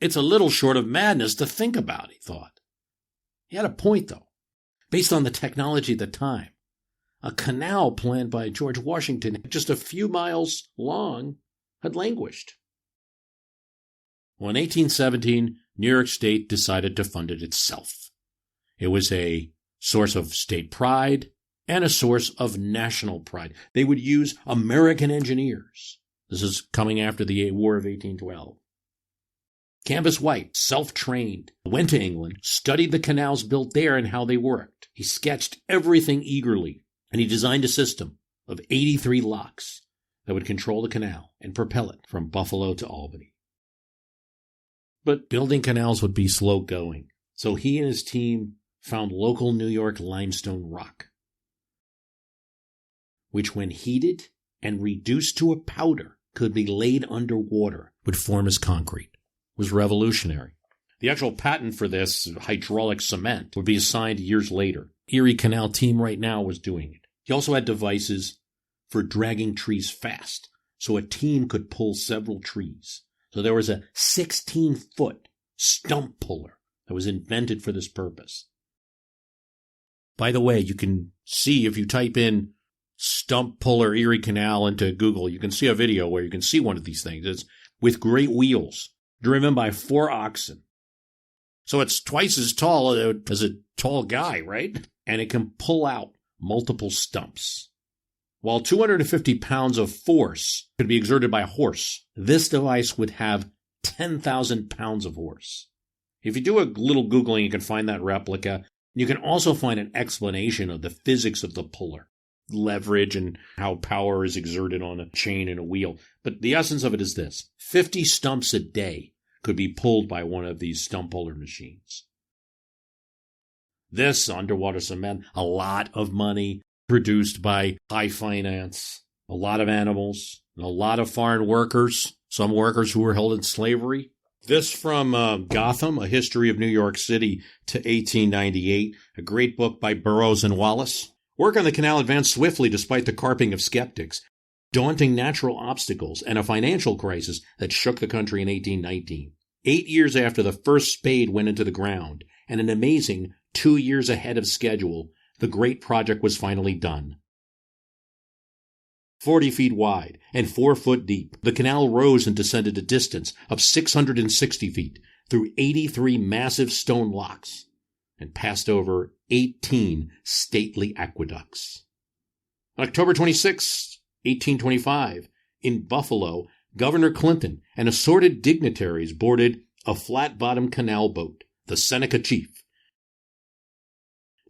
It's a little short of madness to think about, he thought. He had a point, though. Based on the technology at the time, a canal planned by George Washington, just a few miles long, had languished. Well, in 1817, New York State decided to fund it itself. It was a source of state pride and a source of national pride. They would use American engineers. This is coming after the War of 1812. Canvas White, self-trained, went to England, studied the canals built there and how they worked. He sketched everything eagerly, and he designed a system of 83 locks that would control the canal and propel it from Buffalo to Albany. But building canals would be slow going, so he and his team found local New York limestone rock, which when heated and reduced to a powder could be laid underwater, would form as concrete. It was revolutionary. The actual patent for this, hydraulic cement, would be assigned years later. Erie Canal team right now was doing it. He also had devices for dragging trees fast, so a team could pull several trees. So there was a 16-foot stump puller that was invented for this purpose. By the way, you can see if you type in stump puller Erie Canal into Google, you can see a video where you can see one of these things. It's with great wheels, driven by 4 oxen. So it's twice as tall as a tall guy, right? And it can pull out multiple stumps. While 250 pounds of force could be exerted by a horse, this device would have 10,000 pounds of force. If you do a little Googling, you can find that replica. You can also find an explanation of the physics of the puller, leverage, and how power is exerted on a chain and a wheel. But the essence of it is this: 50 stumps a day could be pulled by one of these stump puller machines. This underwater cement, a lot of money produced by high finance, a lot of animals, and a lot of foreign workers, some workers who were held in slavery. This from Gotham, A History of New York City to 1898, a great book by Burroughs and Wallace. Work on the canal advanced swiftly despite the carping of skeptics, daunting natural obstacles, and a financial crisis that shook the country in 1819. 8 years after the first spade went into the ground, and an amazing 2 years ahead of schedule, the great project was finally done. 40 feet wide and 4 foot deep, the canal rose and descended a distance of 660 feet through 83 massive stone locks and passed over 18 stately aqueducts. On October 26, 1825, in Buffalo, Governor Clinton and assorted dignitaries boarded a flat-bottomed canal boat, the Seneca Chief,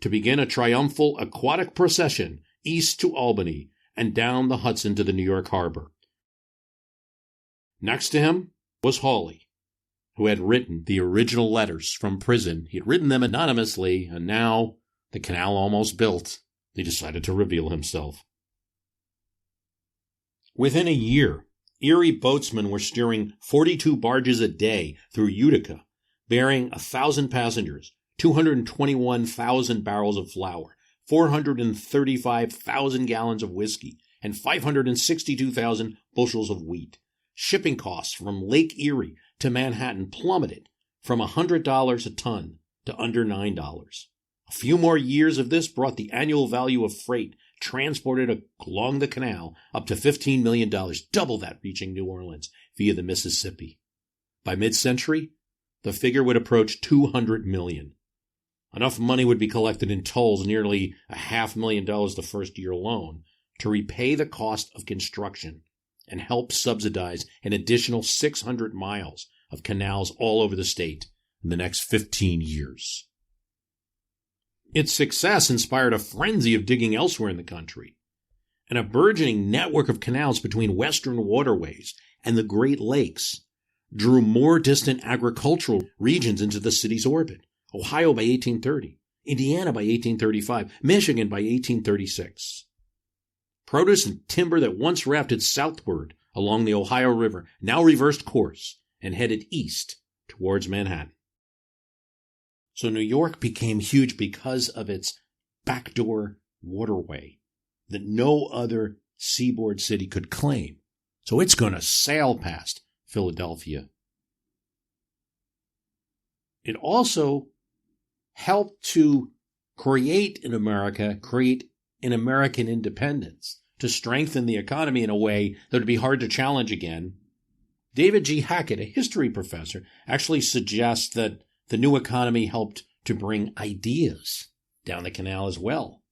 to begin a triumphal aquatic procession east to Albany and down the Hudson to the New York harbor. Next to him was Hawley, who had written the original letters from prison. He had written them anonymously, and now, the canal almost built, he decided to reveal himself. Within a year, Erie boatsmen were steering 42 barges a day through Utica, bearing 1,000 passengers, 221,000 barrels of flour, 435,000 gallons of whiskey, and 562,000 bushels of wheat. Shipping costs from Lake Erie to Manhattan plummeted from $100 a ton to under $9. A few more years of this brought the annual value of freight transported along the canal up to $15 million, double that reaching New Orleans via the Mississippi. By mid-century, the figure would approach $200 million. Enough money would be collected in tolls, nearly $500,000 the first year alone, to repay the cost of construction and help subsidize an additional 600 miles of canals all over the state in the next 15 years. Its success inspired a frenzy of digging elsewhere in the country, and a burgeoning network of canals between western waterways and the Great Lakes drew more distant agricultural regions into the city's orbit. Ohio by 1830, Indiana by 1835, Michigan by 1836. Produce and timber that once rafted southward along the Ohio River now reversed course and headed east towards Manhattan. So New York became huge because of its backdoor waterway that no other seaboard city could claim. So it's going to sail past Philadelphia. It also helped to create an American independence, to strengthen the economy in a way that would be hard to challenge again. David G. Hackett, a history professor, actually suggests that the new economy helped to bring ideas down the canal as well.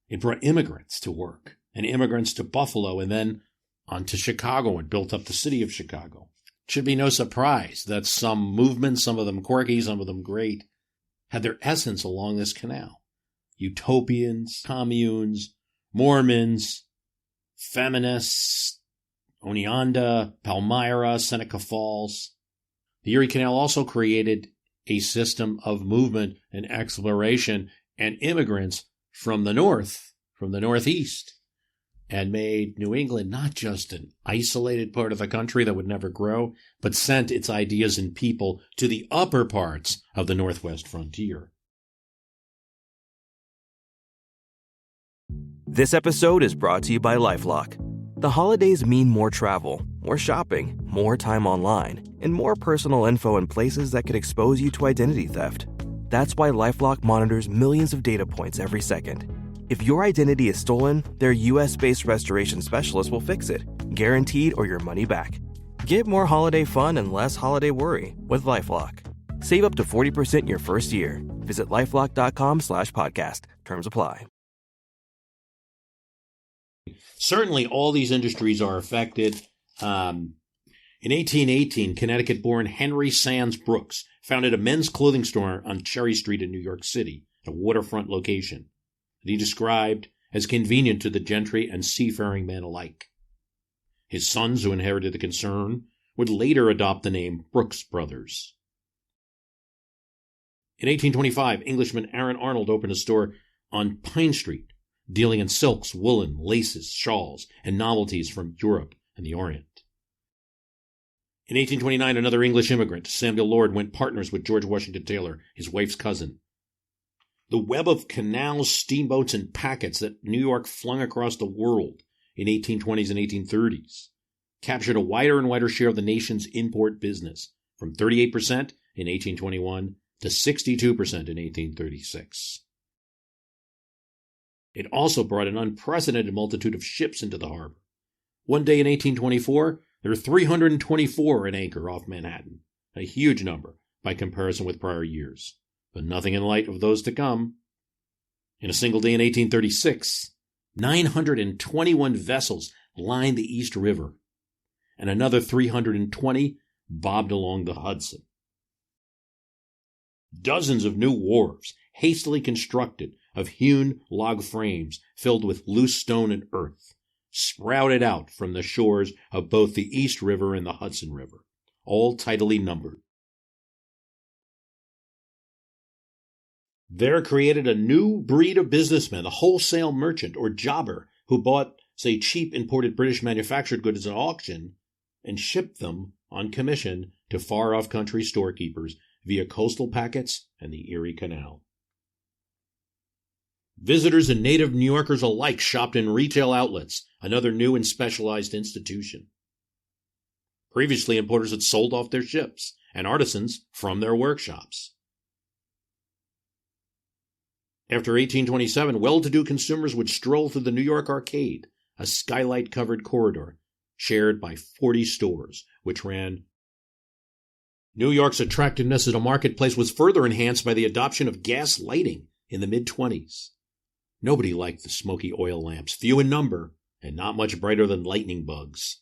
It brought immigrants to work, and immigrants to Buffalo, and then on to Chicago, and built up the city of Chicago. It should be no surprise that some movements, some of them quirky, some of them great, had their essence along this canal. Utopians, communes, Mormons, feminists, Oneonda, Palmyra, Seneca Falls. The Erie Canal also created a system of movement and exploration and immigrants from the north, from the northeast, and made New England not just an isolated part of the country that would never grow, but sent its ideas and people to the upper parts of the northwest frontier. This episode is brought to you by LifeLock. The holidays mean more travel, more shopping, more time online, and more personal info in places that could expose you to identity theft. That's why LifeLock monitors millions of data points every second. If your identity is stolen, their U.S.-based restoration specialists will fix it, guaranteed or your money back. Get more holiday fun and less holiday worry with LifeLock. Save up to 40% your first year. Visit LifeLock.com/podcast. Terms apply. Certainly all these industries are affected. In In 1818, Connecticut-born Henry Sands Brooks founded a men's clothing store on Cherry Street in New York City, a waterfront location that he described as convenient to the gentry and seafaring men alike. His sons, who inherited the concern, would later adopt the name Brooks Brothers. In 1825, Englishman Aaron Arnold opened a store on Pine Street, dealing in silks, woolen, laces, shawls, and novelties from Europe and the Orient. In 1829, another English immigrant, Samuel Lord, went partners with George Washington Taylor, his wife's cousin. The web of canals, steamboats, and packets that New York flung across the world in 1820s and 1830s captured a wider and wider share of the nation's import business, from 38% in 1821 to 62% in 1836. It also brought an unprecedented multitude of ships into the harbor. One day in 1824, there were 324 at anchor off Manhattan, a huge number by comparison with prior years, but nothing in light of those to come. In a single day in 1836, 921 vessels lined the East River, and another 320 bobbed along the Hudson. Dozens of new wharves, hastily constructed of hewn log frames filled with loose stone and earth, sprouted out from the shores of both the East River and the Hudson River, all tidily numbered. There created a new breed of businessman, the wholesale merchant or jobber, who bought, say, cheap imported British manufactured goods at auction and shipped them on commission to far-off country storekeepers via coastal packets and the Erie Canal. Visitors and native New Yorkers alike shopped in retail outlets, another new and specialized institution. Previously, importers had sold off their ships and artisans from their workshops. After 1827, well-to-do consumers would stroll through the New York Arcade, a skylight-covered corridor shared by 40 stores, which ran. New York's attractiveness as a marketplace was further enhanced by the adoption of gas lighting in the mid-20s. Nobody liked the smoky oil lamps, few in number, and not much brighter than lightning bugs.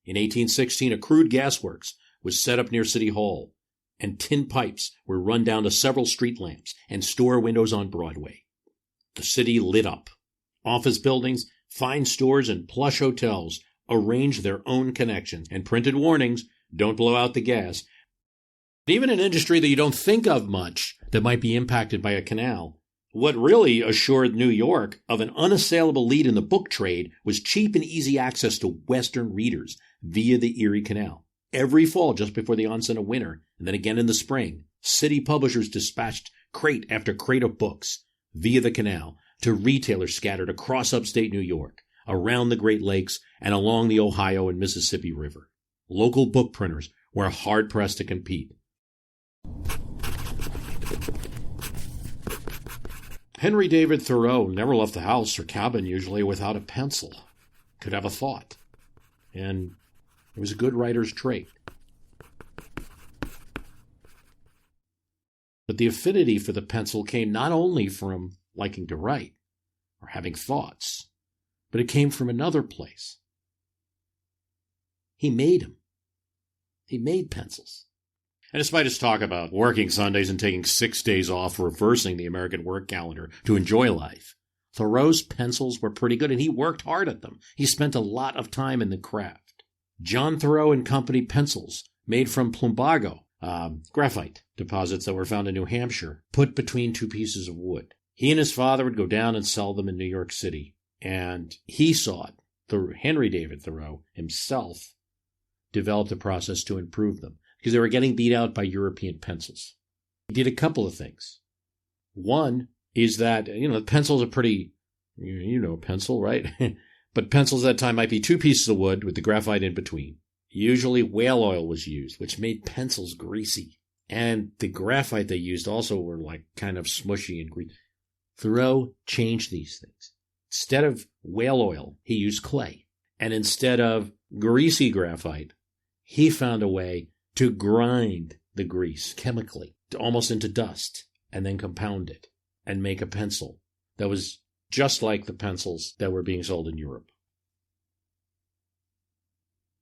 In 1816, a crude gasworks was set up near City Hall, and tin pipes were run down to several street lamps and store windows on Broadway. The city lit up. Office buildings, fine stores, and plush hotels arranged their own connections and printed warnings, "Don't blow out the gas." Even an industry that you don't think of much that might be impacted by a canal, what really assured New York of an unassailable lead in the book trade was cheap and easy access to Western readers via the Erie Canal. Every fall, just before the onset of winter, and then again in the spring, city publishers dispatched crate after crate of books via the canal to retailers scattered across upstate New York, around the Great Lakes, and along the Ohio and Mississippi River. Local book printers were hard-pressed to compete. Henry David Thoreau never left the house or cabin usually without a pencil. Could have a thought. And it was a good writer's trait. But the affinity for the pencil came not only from liking to write or having thoughts, but it came from another place. He made them. He made pencils. And despite his talk about working Sundays and taking 6 days off, reversing the American work calendar to enjoy life, Thoreau's pencils were pretty good, and he worked hard at them. He spent a lot of time in the craft. John Thoreau and Company pencils, made from plumbago, graphite deposits that were found in New Hampshire, put between two pieces of wood. He and his father would go down and sell them in New York City, and he saw it. Henry David Thoreau himself developed a process to improve them, because they were getting beat out by European pencils. He did a couple of things. One is that, pencils are pretty, a pencil, right? But pencils at that time might be two pieces of wood with the graphite in between. Usually whale oil was used, which made pencils greasy. And the graphite they used also were like kind of smushy and greasy. Thoreau changed these things. Instead of whale oil, he used clay. And instead of greasy graphite, he found a way to grind the grease chemically, almost into dust, and then compound it and make a pencil that was just like the pencils that were being sold in Europe.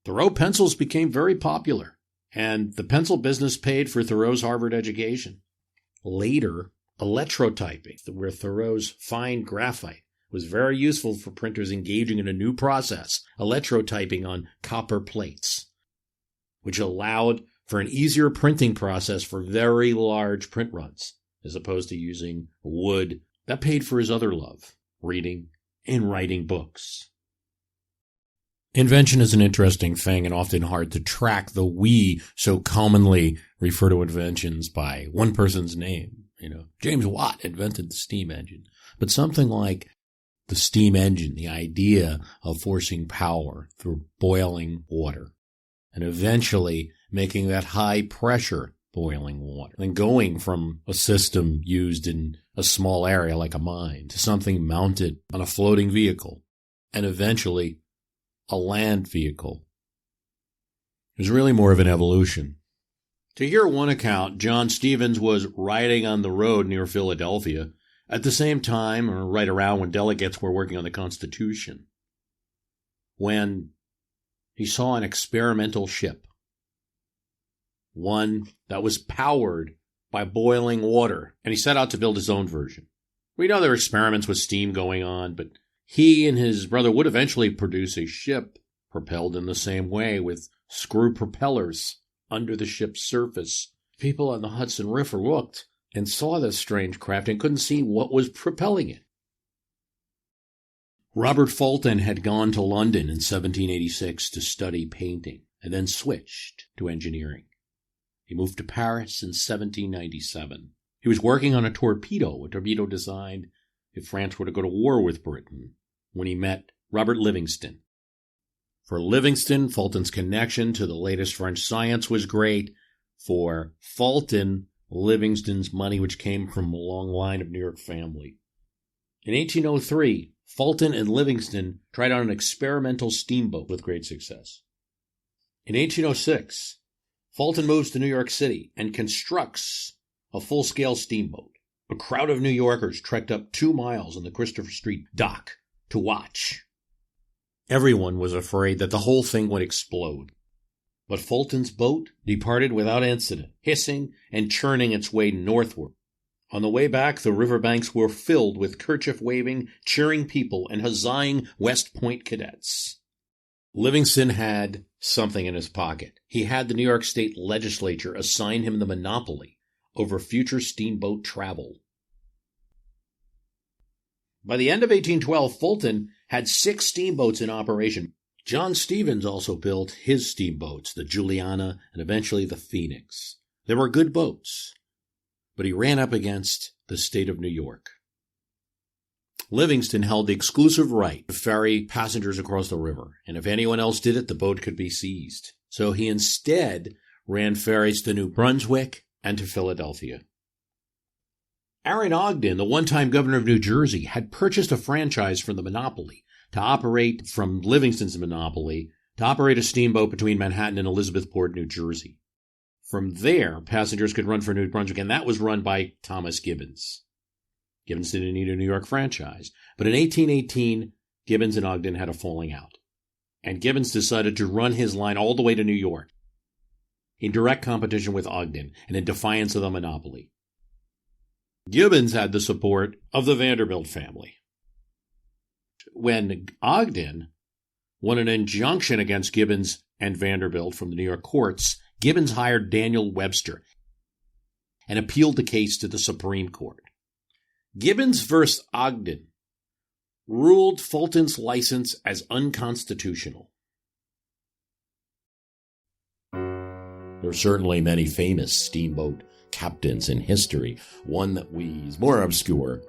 Thoreau pencils became very popular, and the pencil business paid for Thoreau's Harvard education. Later, electrotyping, where Thoreau's fine graphite was very useful for printers engaging in a new process, electrotyping on copper plates, which allowed for an easier printing process for very large print runs, as opposed to using wood. That paid for his other love, reading and writing books. Invention is an interesting thing and often hard to track, though we so commonly refer to inventions by one person's name. James Watt invented the steam engine. But something like the steam engine, the idea of forcing power through boiling water, and eventually making that high pressure boiling water, and going from a system used in a small area like a mine to something mounted on a floating vehicle, and eventually a land vehicle. It was really more of an evolution. To hear one account, John Stevens was riding on the road near Philadelphia at the same time, or right around when delegates were working on the Constitution, when he saw an experimental ship, one that was powered by boiling water, and he set out to build his own version. We know there were experiments with steam going on, but he and his brother would eventually produce a ship propelled in the same way with screw propellers under the ship's surface. People on the Hudson River looked and saw this strange craft and couldn't see what was propelling it. Robert Fulton had gone to London in 1786 to study painting and then switched to engineering. He moved to Paris in 1797. He was working on a torpedo designed if France were to go to war with Britain, when he met Robert Livingston. For Livingston, Fulton's connection to the latest French science was great. For Fulton, Livingston's money, which came from a long line of New York family. In 1803, Fulton and Livingston tried out an experimental steamboat with great success. In 1806, Fulton moves to New York City and constructs a full-scale steamboat. A crowd of New Yorkers trekked up 2 miles on the Christopher Street dock to watch. Everyone was afraid that the whole thing would explode. But Fulton's boat departed without incident, hissing and churning its way northward. On the way back, the riverbanks were filled with kerchief-waving, cheering people and huzzahing West Point cadets. Livingston had something in his pocket. He had the New York State legislature assign him the monopoly over future steamboat travel. By the end of 1812, Fulton had 6 steamboats in operation. John Stevens also built his steamboats, the Juliana and eventually the Phoenix. They were good boats, but he ran up against the state of New York. Livingston held the exclusive right to ferry passengers across the river, and if anyone else did it, the boat could be seized. So he instead ran ferries to New Brunswick and to Philadelphia. Aaron Ogden, the one-time governor of New Jersey, had purchased a franchise from the monopoly to operate from Livingston's monopoly to operate a steamboat between Manhattan and Elizabethport, New Jersey. From there, passengers could run for New Brunswick, and that was run by Thomas Gibbons. Gibbons didn't need a New York franchise, but in 1818, Gibbons and Ogden had a falling out, and Gibbons decided to run his line all the way to New York, in direct competition with Ogden and in defiance of the monopoly. Gibbons had the support of the Vanderbilt family. When Ogden won an injunction against Gibbons and Vanderbilt from the New York courts, Gibbons hired Daniel Webster and appealed the case to the Supreme Court. Gibbons versus Ogden ruled Fulton's license as unconstitutional. There are certainly many famous steamboat captains in history. One that is more obscure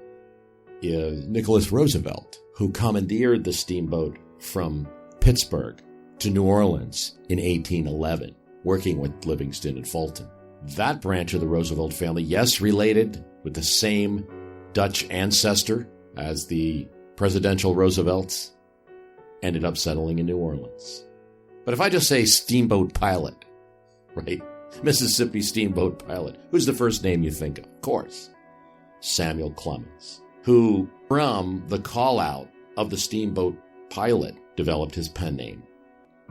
is Nicholas Roosevelt, who commandeered the steamboat from Pittsburgh to New Orleans in 1811, working with Livingston and Fulton. That branch of the Roosevelt family, yes, related with the same Dutch ancestor as the presidential Roosevelts, ended up settling in New Orleans. But if I just say steamboat pilot, right? Mississippi steamboat pilot, who's the first name you think of? Of course, Samuel Clemens, who from the call-out of the steamboat pilot developed his pen name.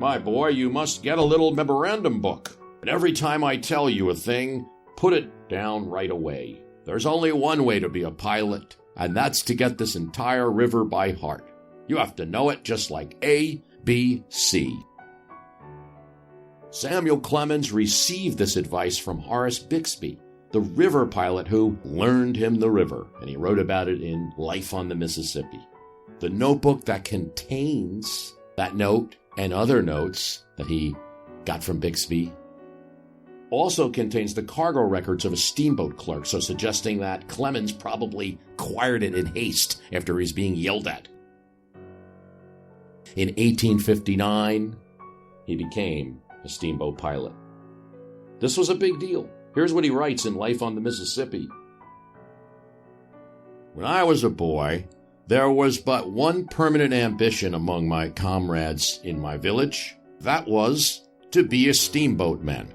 My boy, you must get a little memorandum book. And every time I tell you a thing, put it down right away. There's only one way to be a pilot, and that's to get this entire river by heart. You have to know it just like A, B, C. Samuel Clemens received this advice from Horace Bixby, the river pilot who learned him the river, and he wrote about it in Life on the Mississippi. The notebook that contains that note and other notes that he got from Bixby also contains the cargo records of a steamboat clerk, so suggesting that Clemens probably acquired it in haste after he was being yelled at. In 1859, he became a steamboat pilot. This was a big deal. Here's what he writes in Life on the Mississippi. When I was a boy, there was but one permanent ambition among my comrades in my village. That was to be a steamboatman.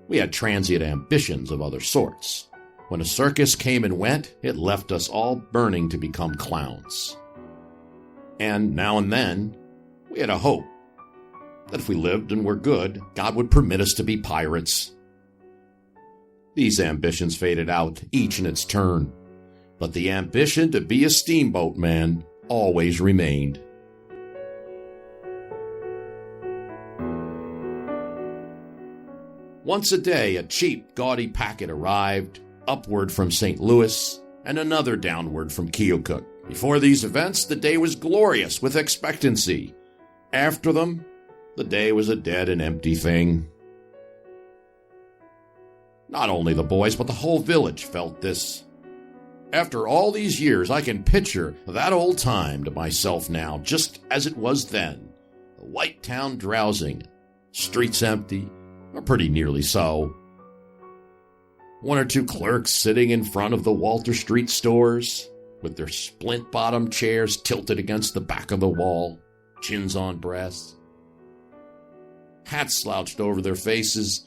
We had transient ambitions of other sorts. When a circus came and went, it left us all burning to become clowns. And now and then, we had a hope that if we lived and were good, God would permit us to be pirates. These ambitions faded out, each in its turn, but the ambition to be a steamboatman always remained. Once a day, a cheap, gaudy packet arrived, upward from St. Louis, and another downward from Keokuk. Before these events, the day was glorious with expectancy. After them, the day was a dead and empty thing. Not only the boys, but the whole village felt this. After all these years, I can picture that old time to myself now, just as it was then. The white town drowsing, streets empty, or pretty nearly so. One or two clerks sitting in front of the Walter Street stores, with their splint-bottom chairs tilted against the back of the wall, chins on breasts, hats slouched over their faces,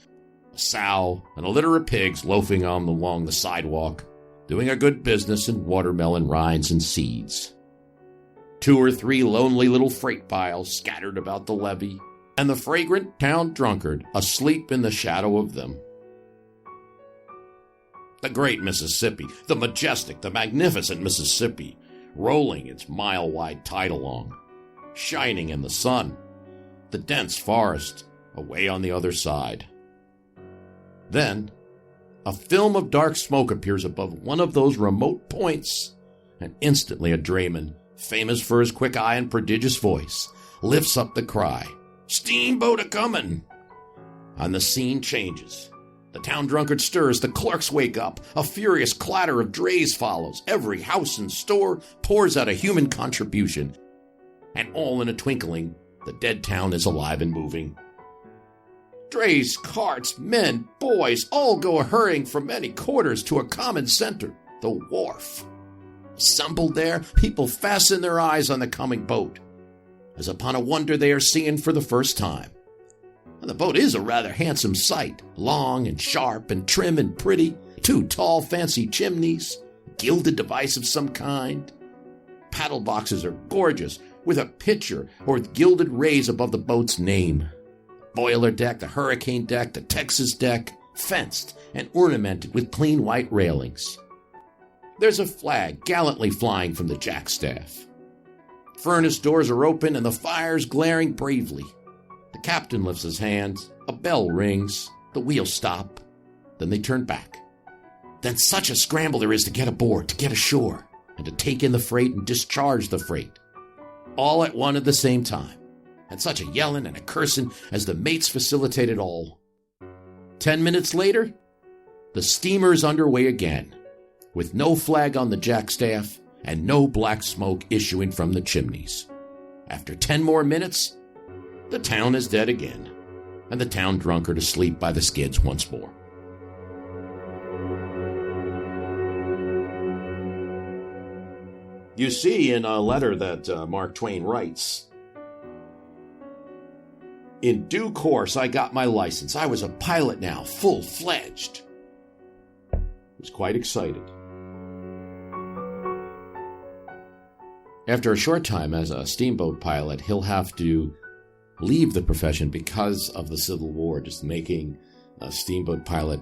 a sow and a litter of pigs loafing along the sidewalk, doing a good business in watermelon rinds and seeds. 2 or 3 lonely little freight piles scattered about the levee, and the fragrant town drunkard asleep in the shadow of them. The great Mississippi, the majestic, the magnificent Mississippi, rolling its mile-wide tide along, shining in the sun, the dense forest away on the other side. Then, a film of dark smoke appears above one of those remote points, and instantly a drayman, famous for his quick eye and prodigious voice, lifts up the cry, "Steamboat a-comin'!" And the scene changes. The town drunkard stirs, the clerks wake up, a furious clatter of drays follows, every house and store pours out a human contribution, and all in a twinkling, the dead town is alive and moving. Drays, carts, men, boys, all go hurrying from many quarters to a common center, the wharf. Assembled there, people fasten their eyes on the coming boat, as upon a wonder they are seeing for the first time. And the boat is a rather handsome sight, long and sharp and trim and pretty, 2 tall fancy chimneys, a gilded device of some kind. Paddle boxes are gorgeous, with a picture or with gilded rays above the boat's name. Boiler deck, the hurricane deck, the Texas deck, fenced and ornamented with clean white railings. There's a flag gallantly flying from the jackstaff. Furnace doors are open and the fires glaring bravely. The captain lifts his hands, a bell rings, the wheels stop, then they turn back. Then such a scramble there is to get aboard, to get ashore, and to take in the freight and discharge the freight. All at one at the same time, and such a yelling and a cursing as the mates facilitate it all. 10 minutes later, the steamer is underway again, with no flag on the jackstaff and no black smoke issuing from the chimneys. After 10 more minutes, the town is dead again, and the town drunkard asleep by the skids once more. You see in a letter that Mark Twain writes, "In due course, I got my license. I was a pilot now, full-fledged." He was quite excited. After a short time as a steamboat pilot, he'll have to leave the profession because of the Civil War, just making a steamboat pilot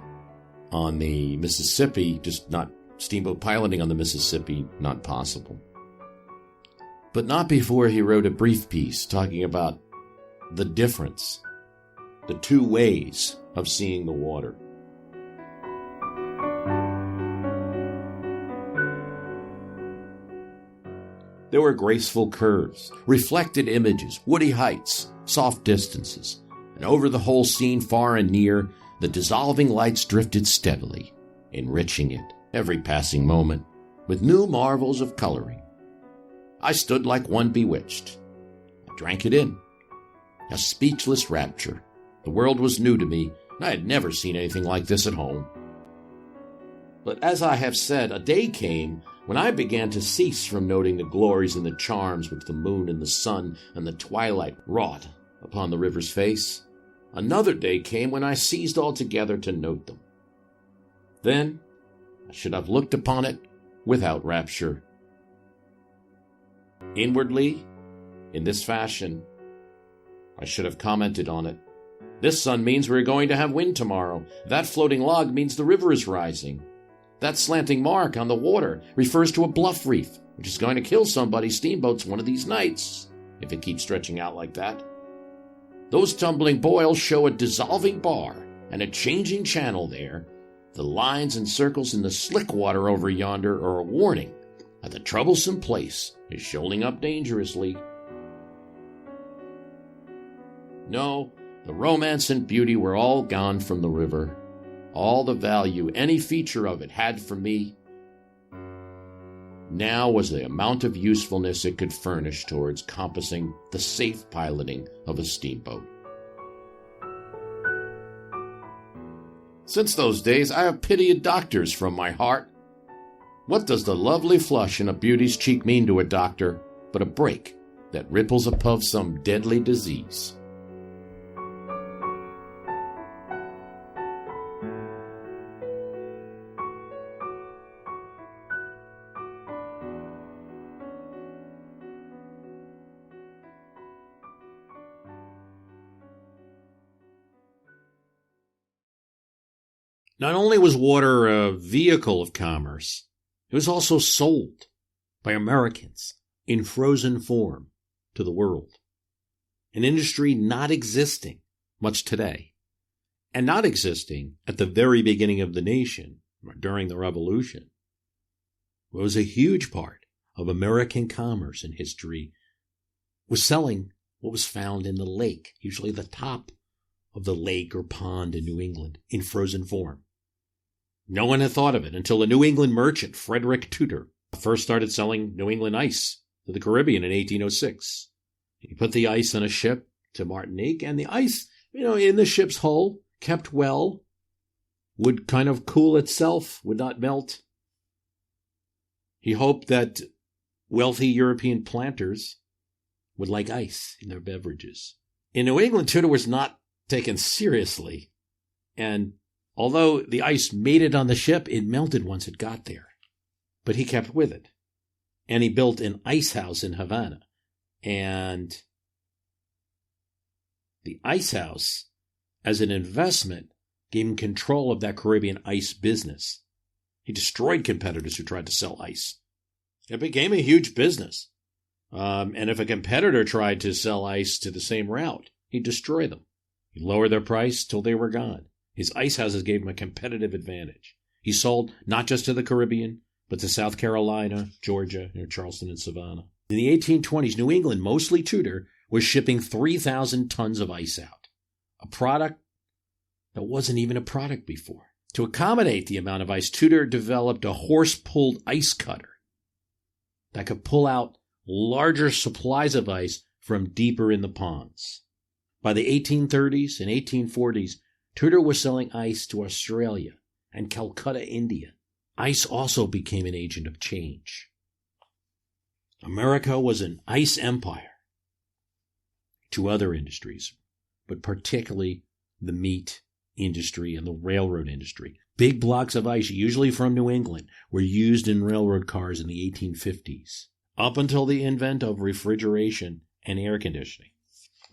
on the Mississippi, just not steamboat piloting on the Mississippi, not possible. But not before he wrote a brief piece talking about the difference, the two ways of seeing the water. There were graceful curves, reflected images, woody heights, soft distances, and over the whole scene, far and near, the dissolving lights drifted steadily, enriching it every passing moment with new marvels of coloring. I stood like one bewitched. I drank it in. A speechless rapture. The world was new to me, and I had never seen anything like this at home. But as I have said, a day came when I began to cease from noting the glories and the charms which the moon and the sun and the twilight wrought upon the river's face. Another day came when I ceased altogether to note them. Then I should have looked upon it without rapture. Inwardly, in this fashion, I should have commented on it. This sun means we're going to have wind tomorrow. That floating log means the river is rising. That slanting mark on the water refers to a bluff reef, which is going to kill somebody's steamboats one of these nights, if it keeps stretching out like that. Those tumbling boils show a dissolving bar and a changing channel there. The lines and circles in the slick water over yonder are a warning that the troublesome place is shoaling up dangerously. No, the romance and beauty were all gone from the river. All the value any feature of it had for me now was the amount of usefulness it could furnish towards compassing the safe piloting of a steamboat. Since those days, I have pitied doctors from my heart. What does the lovely flush in a beauty's cheek mean to a doctor but a break that ripples above some deadly disease? Not only was water a vehicle of commerce, it was also sold by Americans in frozen form to the world. An industry not existing much today, and not existing at the very beginning of the nation during the Revolution. It was a huge part of American commerce and history, was selling what was found in the lake, usually the top of the lake or pond in New England, in frozen form. No one had thought of it until a New England merchant, Frederick Tudor, first started selling New England ice to the Caribbean in 1806. He put the ice on a ship to Martinique, and the ice, in the ship's hull, kept well, would kind of cool itself, would not melt. He hoped that wealthy European planters would like ice in their beverages. In New England, Tudor was not taken seriously, and although the ice made it on the ship, it melted once it got there. But he kept with it. And he built an ice house in Havana. And the ice house, as an investment, gave him control of that Caribbean ice business. He destroyed competitors who tried to sell ice. It became a huge business. And if a competitor tried to sell ice to the same route, he'd destroy them. He'd lower their price till they were gone. His ice houses gave him a competitive advantage. He sold not just to the Caribbean, but to South Carolina, Georgia, Charleston, and Savannah. In the 1820s, New England, mostly Tudor, was shipping 3,000 tons of ice out, a product that wasn't even a product before. To accommodate the amount of ice, Tudor developed a horse-pulled ice cutter that could pull out larger supplies of ice from deeper in the ponds. By the 1830s and 1840s, Tudor was selling ice to Australia and Calcutta, India. Ice also became an agent of change. America was an ice empire to other industries, but particularly the meat industry and the railroad industry. Big blocks of ice, usually from New England, were used in railroad cars in the 1850s, up until the advent of refrigeration and air conditioning.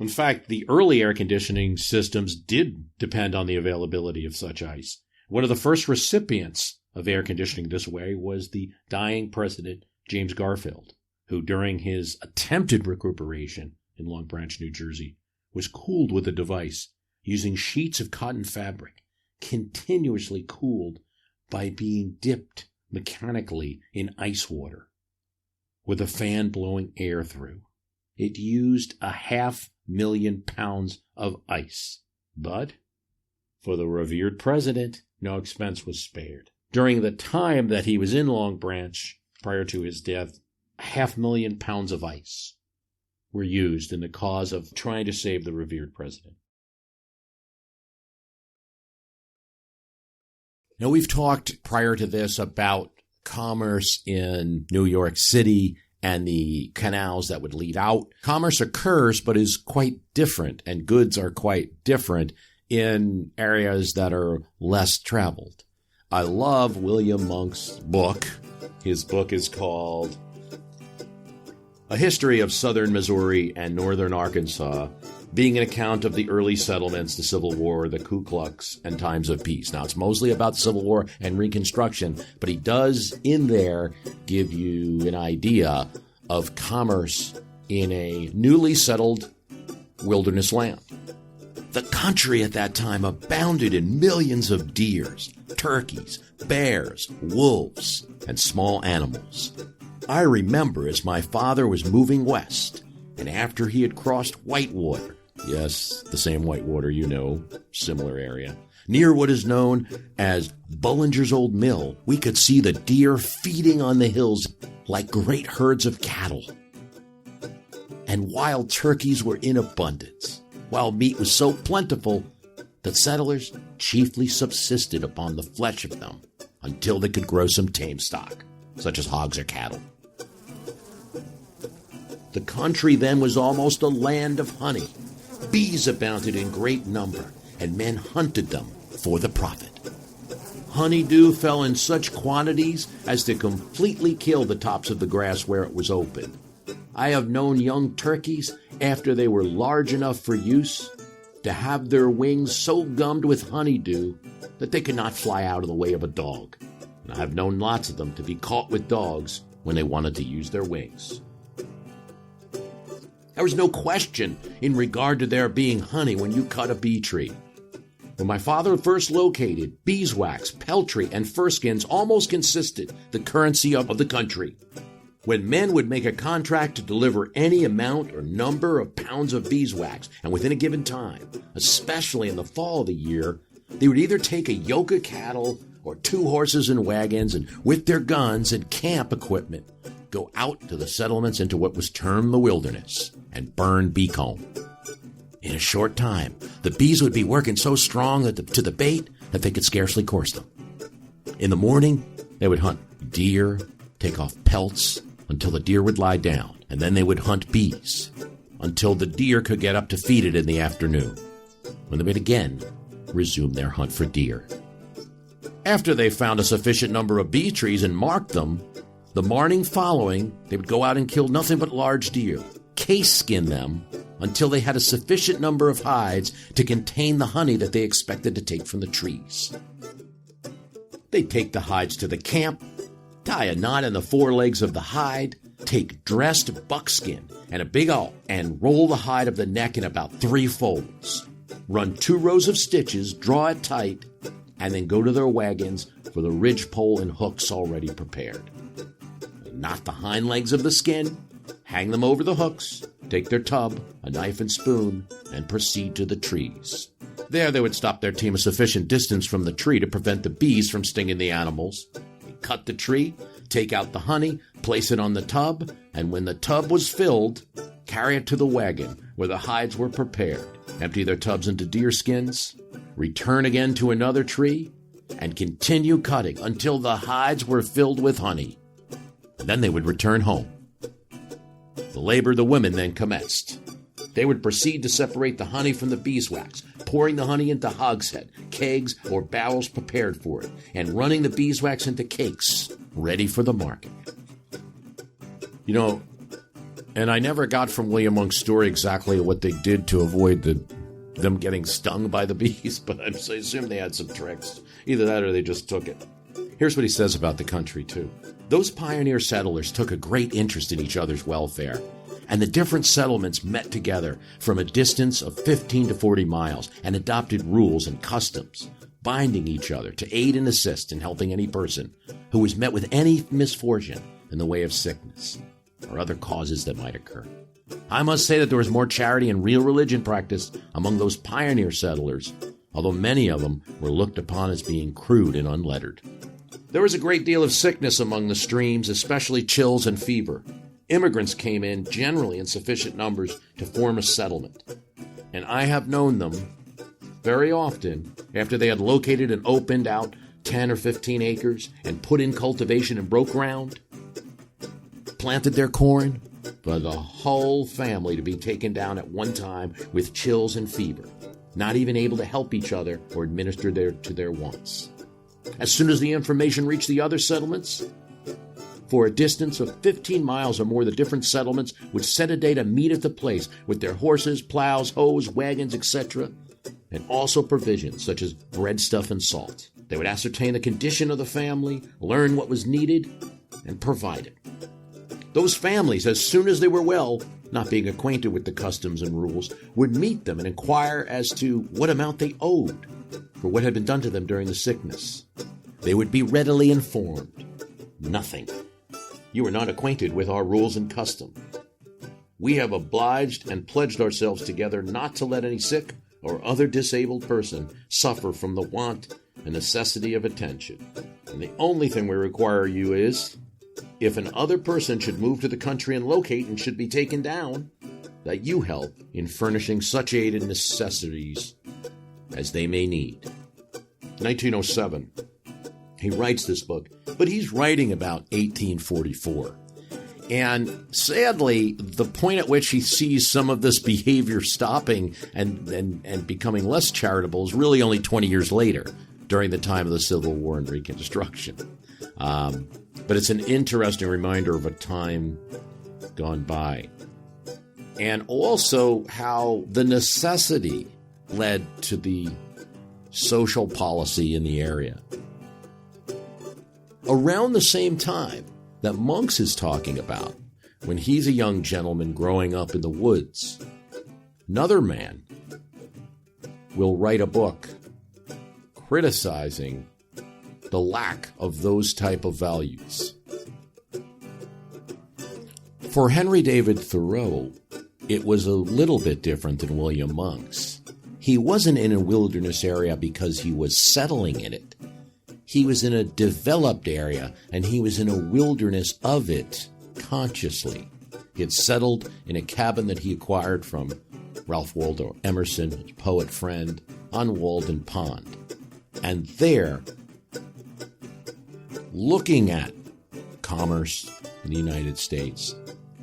In fact, the early air conditioning systems did depend on the availability of such ice. One of the first recipients of air conditioning this way was the dying President James Garfield, who during his attempted recuperation in Long Branch, New Jersey, was cooled with a device using sheets of cotton fabric, continuously cooled by being dipped mechanically in ice water, with a fan blowing air through. It used 500,000 pounds of ice. But for the revered president, no expense was spared. During the time that he was in Long Branch, prior to his death, 500,000 pounds of ice were used in the cause of trying to save the revered president. Now, we've talked prior to this about commerce in New York City and the canals that would lead out. Commerce occurs, but is quite different, and goods are quite different in areas that are less traveled. I love William Monk's book. His book is called A History of Southern Missouri and Northern Arkansas, being an account of the early settlements, the Civil War, the Ku Klux, and times of peace. Now, it's mostly about Civil War and Reconstruction, but he does in there give you an idea of commerce in a newly settled wilderness land. The country at that time abounded in millions of deers, turkeys, bears, wolves, and small animals. I remember as my father was moving west, and after he had crossed Whitewater, yes, the same Whitewater you know, similar area, near what is known as Bullinger's Old Mill, we could see the deer feeding on the hills like great herds of cattle. And wild turkeys were in abundance. Wild meat was so plentiful that settlers chiefly subsisted upon the flesh of them until they could grow some tame stock, such as hogs or cattle. The country then was almost a land of honey. Bees abounded in great number, and men hunted them for the profit. Honeydew fell in such quantities as to completely kill the tops of the grass where it was open. I have known young turkeys, after they were large enough for use, to have their wings so gummed with honeydew that they could not fly out of the way of a dog. And I have known lots of them to be caught with dogs when they wanted to use their wings. There was no question in regard to there being honey when you cut a bee tree. When my father first located, beeswax, peltry, and fur skins almost consisted the currency of the country. When men would make a contract to deliver any amount or number of pounds of beeswax, and within a given time, especially in the fall of the year, they would either take a yoke of cattle or 2 horses and wagons, and with their guns and camp equipment, go out to the settlements into what was termed the wilderness and burn bee comb. In a short time, the bees would be working so strong to the bait that they could scarcely course them. In the morning, they would hunt deer, take off pelts until the deer would lie down, and then they would hunt bees until the deer could get up to feed it in the afternoon, when they would again resume their hunt for deer. After they found a sufficient number of bee trees and marked them, the morning following, they would go out and kill nothing but large deer, case skin them until they had a sufficient number of hides to contain the honey that they expected to take from the trees. They'd take the hides to the camp, tie a knot in the 4 legs of the hide, take dressed buckskin and a big awl, and roll the hide of the neck in about 3 folds. Run 2 rows of stitches, draw it tight, and then go to their wagons for the ridgepole and hooks already prepared. Knot the hind legs of the skin, hang them over the hooks, take their tub, a knife and spoon, and proceed to the trees. There they would stop their team a sufficient distance from the tree to prevent the bees from stinging the animals. They'd cut the tree, take out the honey, place it on the tub, and when the tub was filled, carry it to the wagon where the hides were prepared, empty their tubs into deer skins, return again to another tree, and continue cutting until the hides were filled with honey. And then they would return home. The labor of the women then commenced. They would proceed to separate the honey from the beeswax, pouring the honey into hogshead, kegs, or barrels prepared for it, and running the beeswax into cakes, ready for the market. You know, And I never got from William Monk's story exactly what they did to avoid them getting stung by the bees, but I assume they had some tricks. Either that or they just took it. Here's what he says about the country, too. Those pioneer settlers took a great interest in each other's welfare, and the different settlements met together from a distance of 15 to 40 miles and adopted rules and customs, binding each other to aid and assist in helping any person who was met with any misfortune in the way of sickness or other causes that might occur. I must say that there was more charity and real religion practiced among those pioneer settlers, although many of them were looked upon as being crude and unlettered. There was a great deal of sickness among the streams, especially chills and fever. Immigrants came in generally in sufficient numbers to form a settlement, and I have known them very often after they had located and opened out 10 or 15 acres and put in cultivation and broke ground, planted their corn, for the whole family to be taken down at one time with chills and fever, not even able to help each other or administer to their wants. As soon as the information reached the other settlements, for a distance of 15 miles or more, the different settlements would set a day to meet at the place with their horses, plows, hoes, wagons, etc., and also provisions such as breadstuff and salt. They would ascertain the condition of the family, learn what was needed, and provide it. Those families, as soon as they were well, not being acquainted with the customs and rules, would meet them and inquire as to what amount they owed for what had been done to them during the sickness. They would be readily informed. Nothing. You are not acquainted with our rules and custom. We have obliged and pledged ourselves together not to let any sick or other disabled person suffer from the want and necessity of attention. And the only thing we require you is, if an other person should move to the country and locate and should be taken down, that you help in furnishing such aid and necessities as they may need. 1907. He writes this book, but he's writing about 1844. And sadly, the point at which he sees some of this behavior stopping and becoming less charitable is really only 20 years later, during the time of the Civil War and Reconstruction. But it's an interesting reminder of a time gone by. And also how the necessity led to the social policy in the area. Around the same time that Monks is talking about, when he's a young gentleman growing up in the woods, another man will write a book criticizing the lack of those type of values. For Henry David Thoreau, it was a little bit different than William Monk's. He wasn't in a wilderness area because he was settling in it. He was in a developed area, and he was in a wilderness of it consciously. He had settled in a cabin that he acquired from Ralph Waldo Emerson, his poet friend, on Walden Pond. And there, looking at commerce in the United States,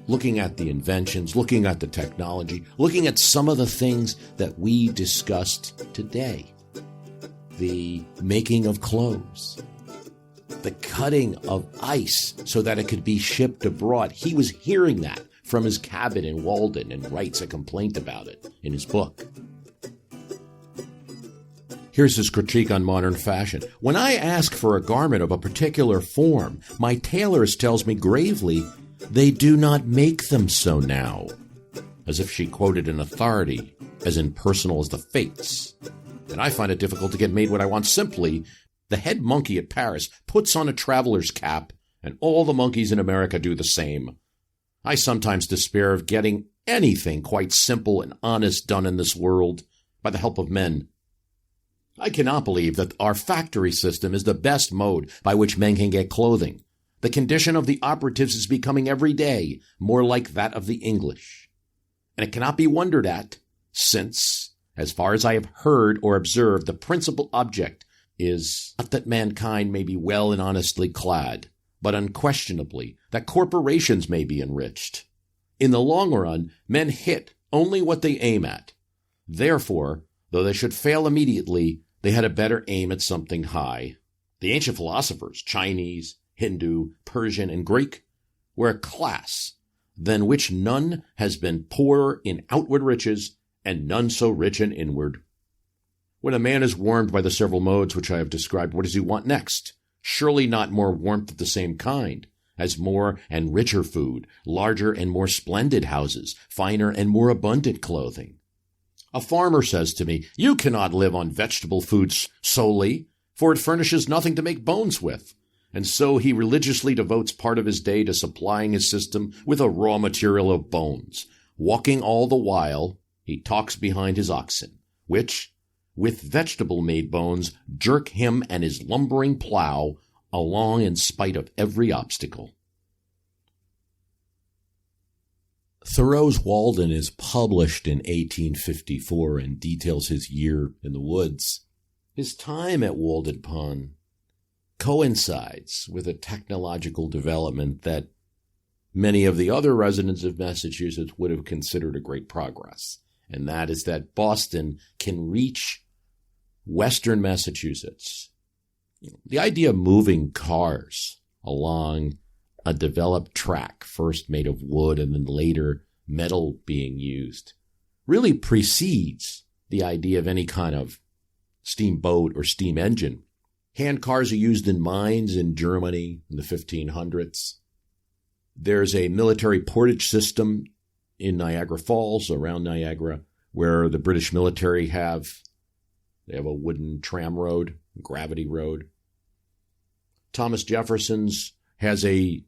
looking at the inventions, looking at the technology, looking at some of the things that we discussed today, the making of clothes, the cutting of ice so that it could be shipped abroad. He was hearing that from his cabin in Walden and writes a complaint about it in his book. Here's his critique on modern fashion. When I ask for a garment of a particular form, my tailoress tells me gravely, they do not make them so now. As if she quoted an authority as impersonal as the fates. And I find it difficult to get made what I want. Simply, the head monkey at Paris puts on a traveler's cap, and all the monkeys in America do the same. I sometimes despair of getting anything quite simple and honest done in this world by the help of men. I cannot believe that our factory system is the best mode by which men can get clothing. The condition of the operatives is becoming every day more like that of the English. And it cannot be wondered at, since, as far as I have heard or observed, the principal object is not that mankind may be well and honestly clad, but unquestionably that corporations may be enriched. In the long run, men hit only what they aim at. Therefore, though they should fail immediately, they had a better aim at something high. The ancient philosophers, Chinese, Hindu, Persian, and Greek, were a class than which none has been poorer in outward riches, and none so rich in inward. When a man is warmed by the several modes which I have described, what does he want next? Surely not more warmth of the same kind, as more and richer food, larger and more splendid houses, finer and more abundant clothing. A farmer says to me, "You cannot live on vegetable foods solely, for it furnishes nothing to make bones with." And so he religiously devotes part of his day to supplying his system with a raw material of bones. Walking all the while, he talks behind his oxen, which, with vegetable-made bones, jerk him and his lumbering plow along in spite of every obstacle. Thoreau's Walden is published in 1854 and details his year in the woods. His time at Walden Pond coincides with a technological development that many of the other residents of Massachusetts would have considered a great progress, and that is that Boston can reach western Massachusetts. The idea of moving cars along a developed track, first made of wood and then later metal being used, really precedes the idea of any kind of steamboat or steam engine. Hand cars are used in mines in Germany in the 1500s. There's a military portage system in Niagara Falls, around Niagara, where the British military have a wooden tram road, gravity road. Thomas Jefferson's has a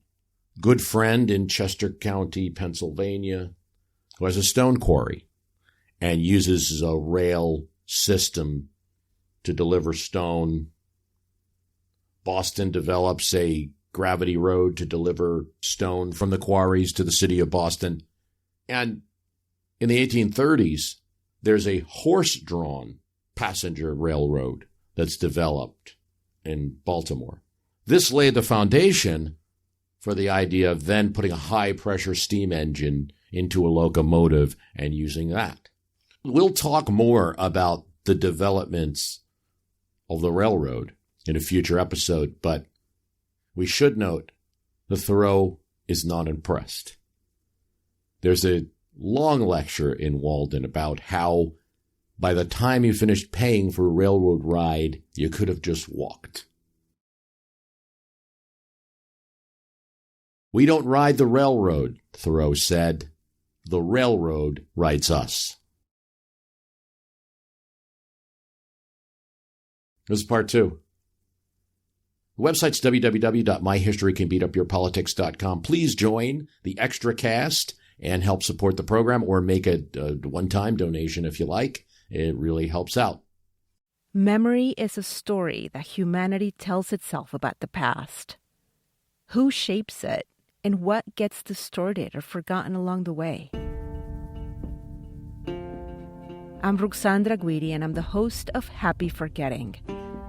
good friend in Chester County, Pennsylvania, who has a stone quarry and uses a rail system to deliver stone. Boston develops a gravity road to deliver stone from the quarries to the city of Boston. And in the 1830s, there's a horse-drawn passenger railroad that's developed in Baltimore. This laid the foundation for the idea of then putting a high-pressure steam engine into a locomotive and using that. We'll talk more about the developments of the railroad in a future episode, but we should note that Thoreau is not impressed. There's a long lecture in Walden about how by the time you finished paying for a railroad ride, you could have just walked. "We don't ride the railroad," Thoreau said. "The railroad rides us." This is part 2. The website's www.myhistorycanbeatupyourpolitics.com. Please join the Extra Cast and help support the program, or make a one-time donation if you like. It really helps out. Memory is a story that humanity tells itself about the past. Who shapes it, and what gets distorted or forgotten along the way? I'm Ruxandra Guidi, and I'm the host of Happy Forgetting,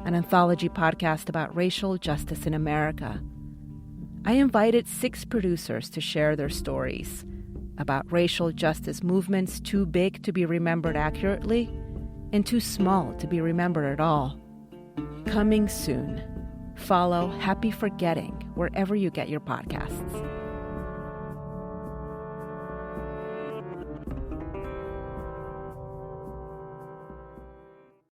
an anthology podcast about racial justice in America. I invited 6 producers to share their stories about racial justice movements too big to be remembered accurately and too small to be remembered at all. Coming soon. Follow Happy Forgetting wherever you get your podcasts.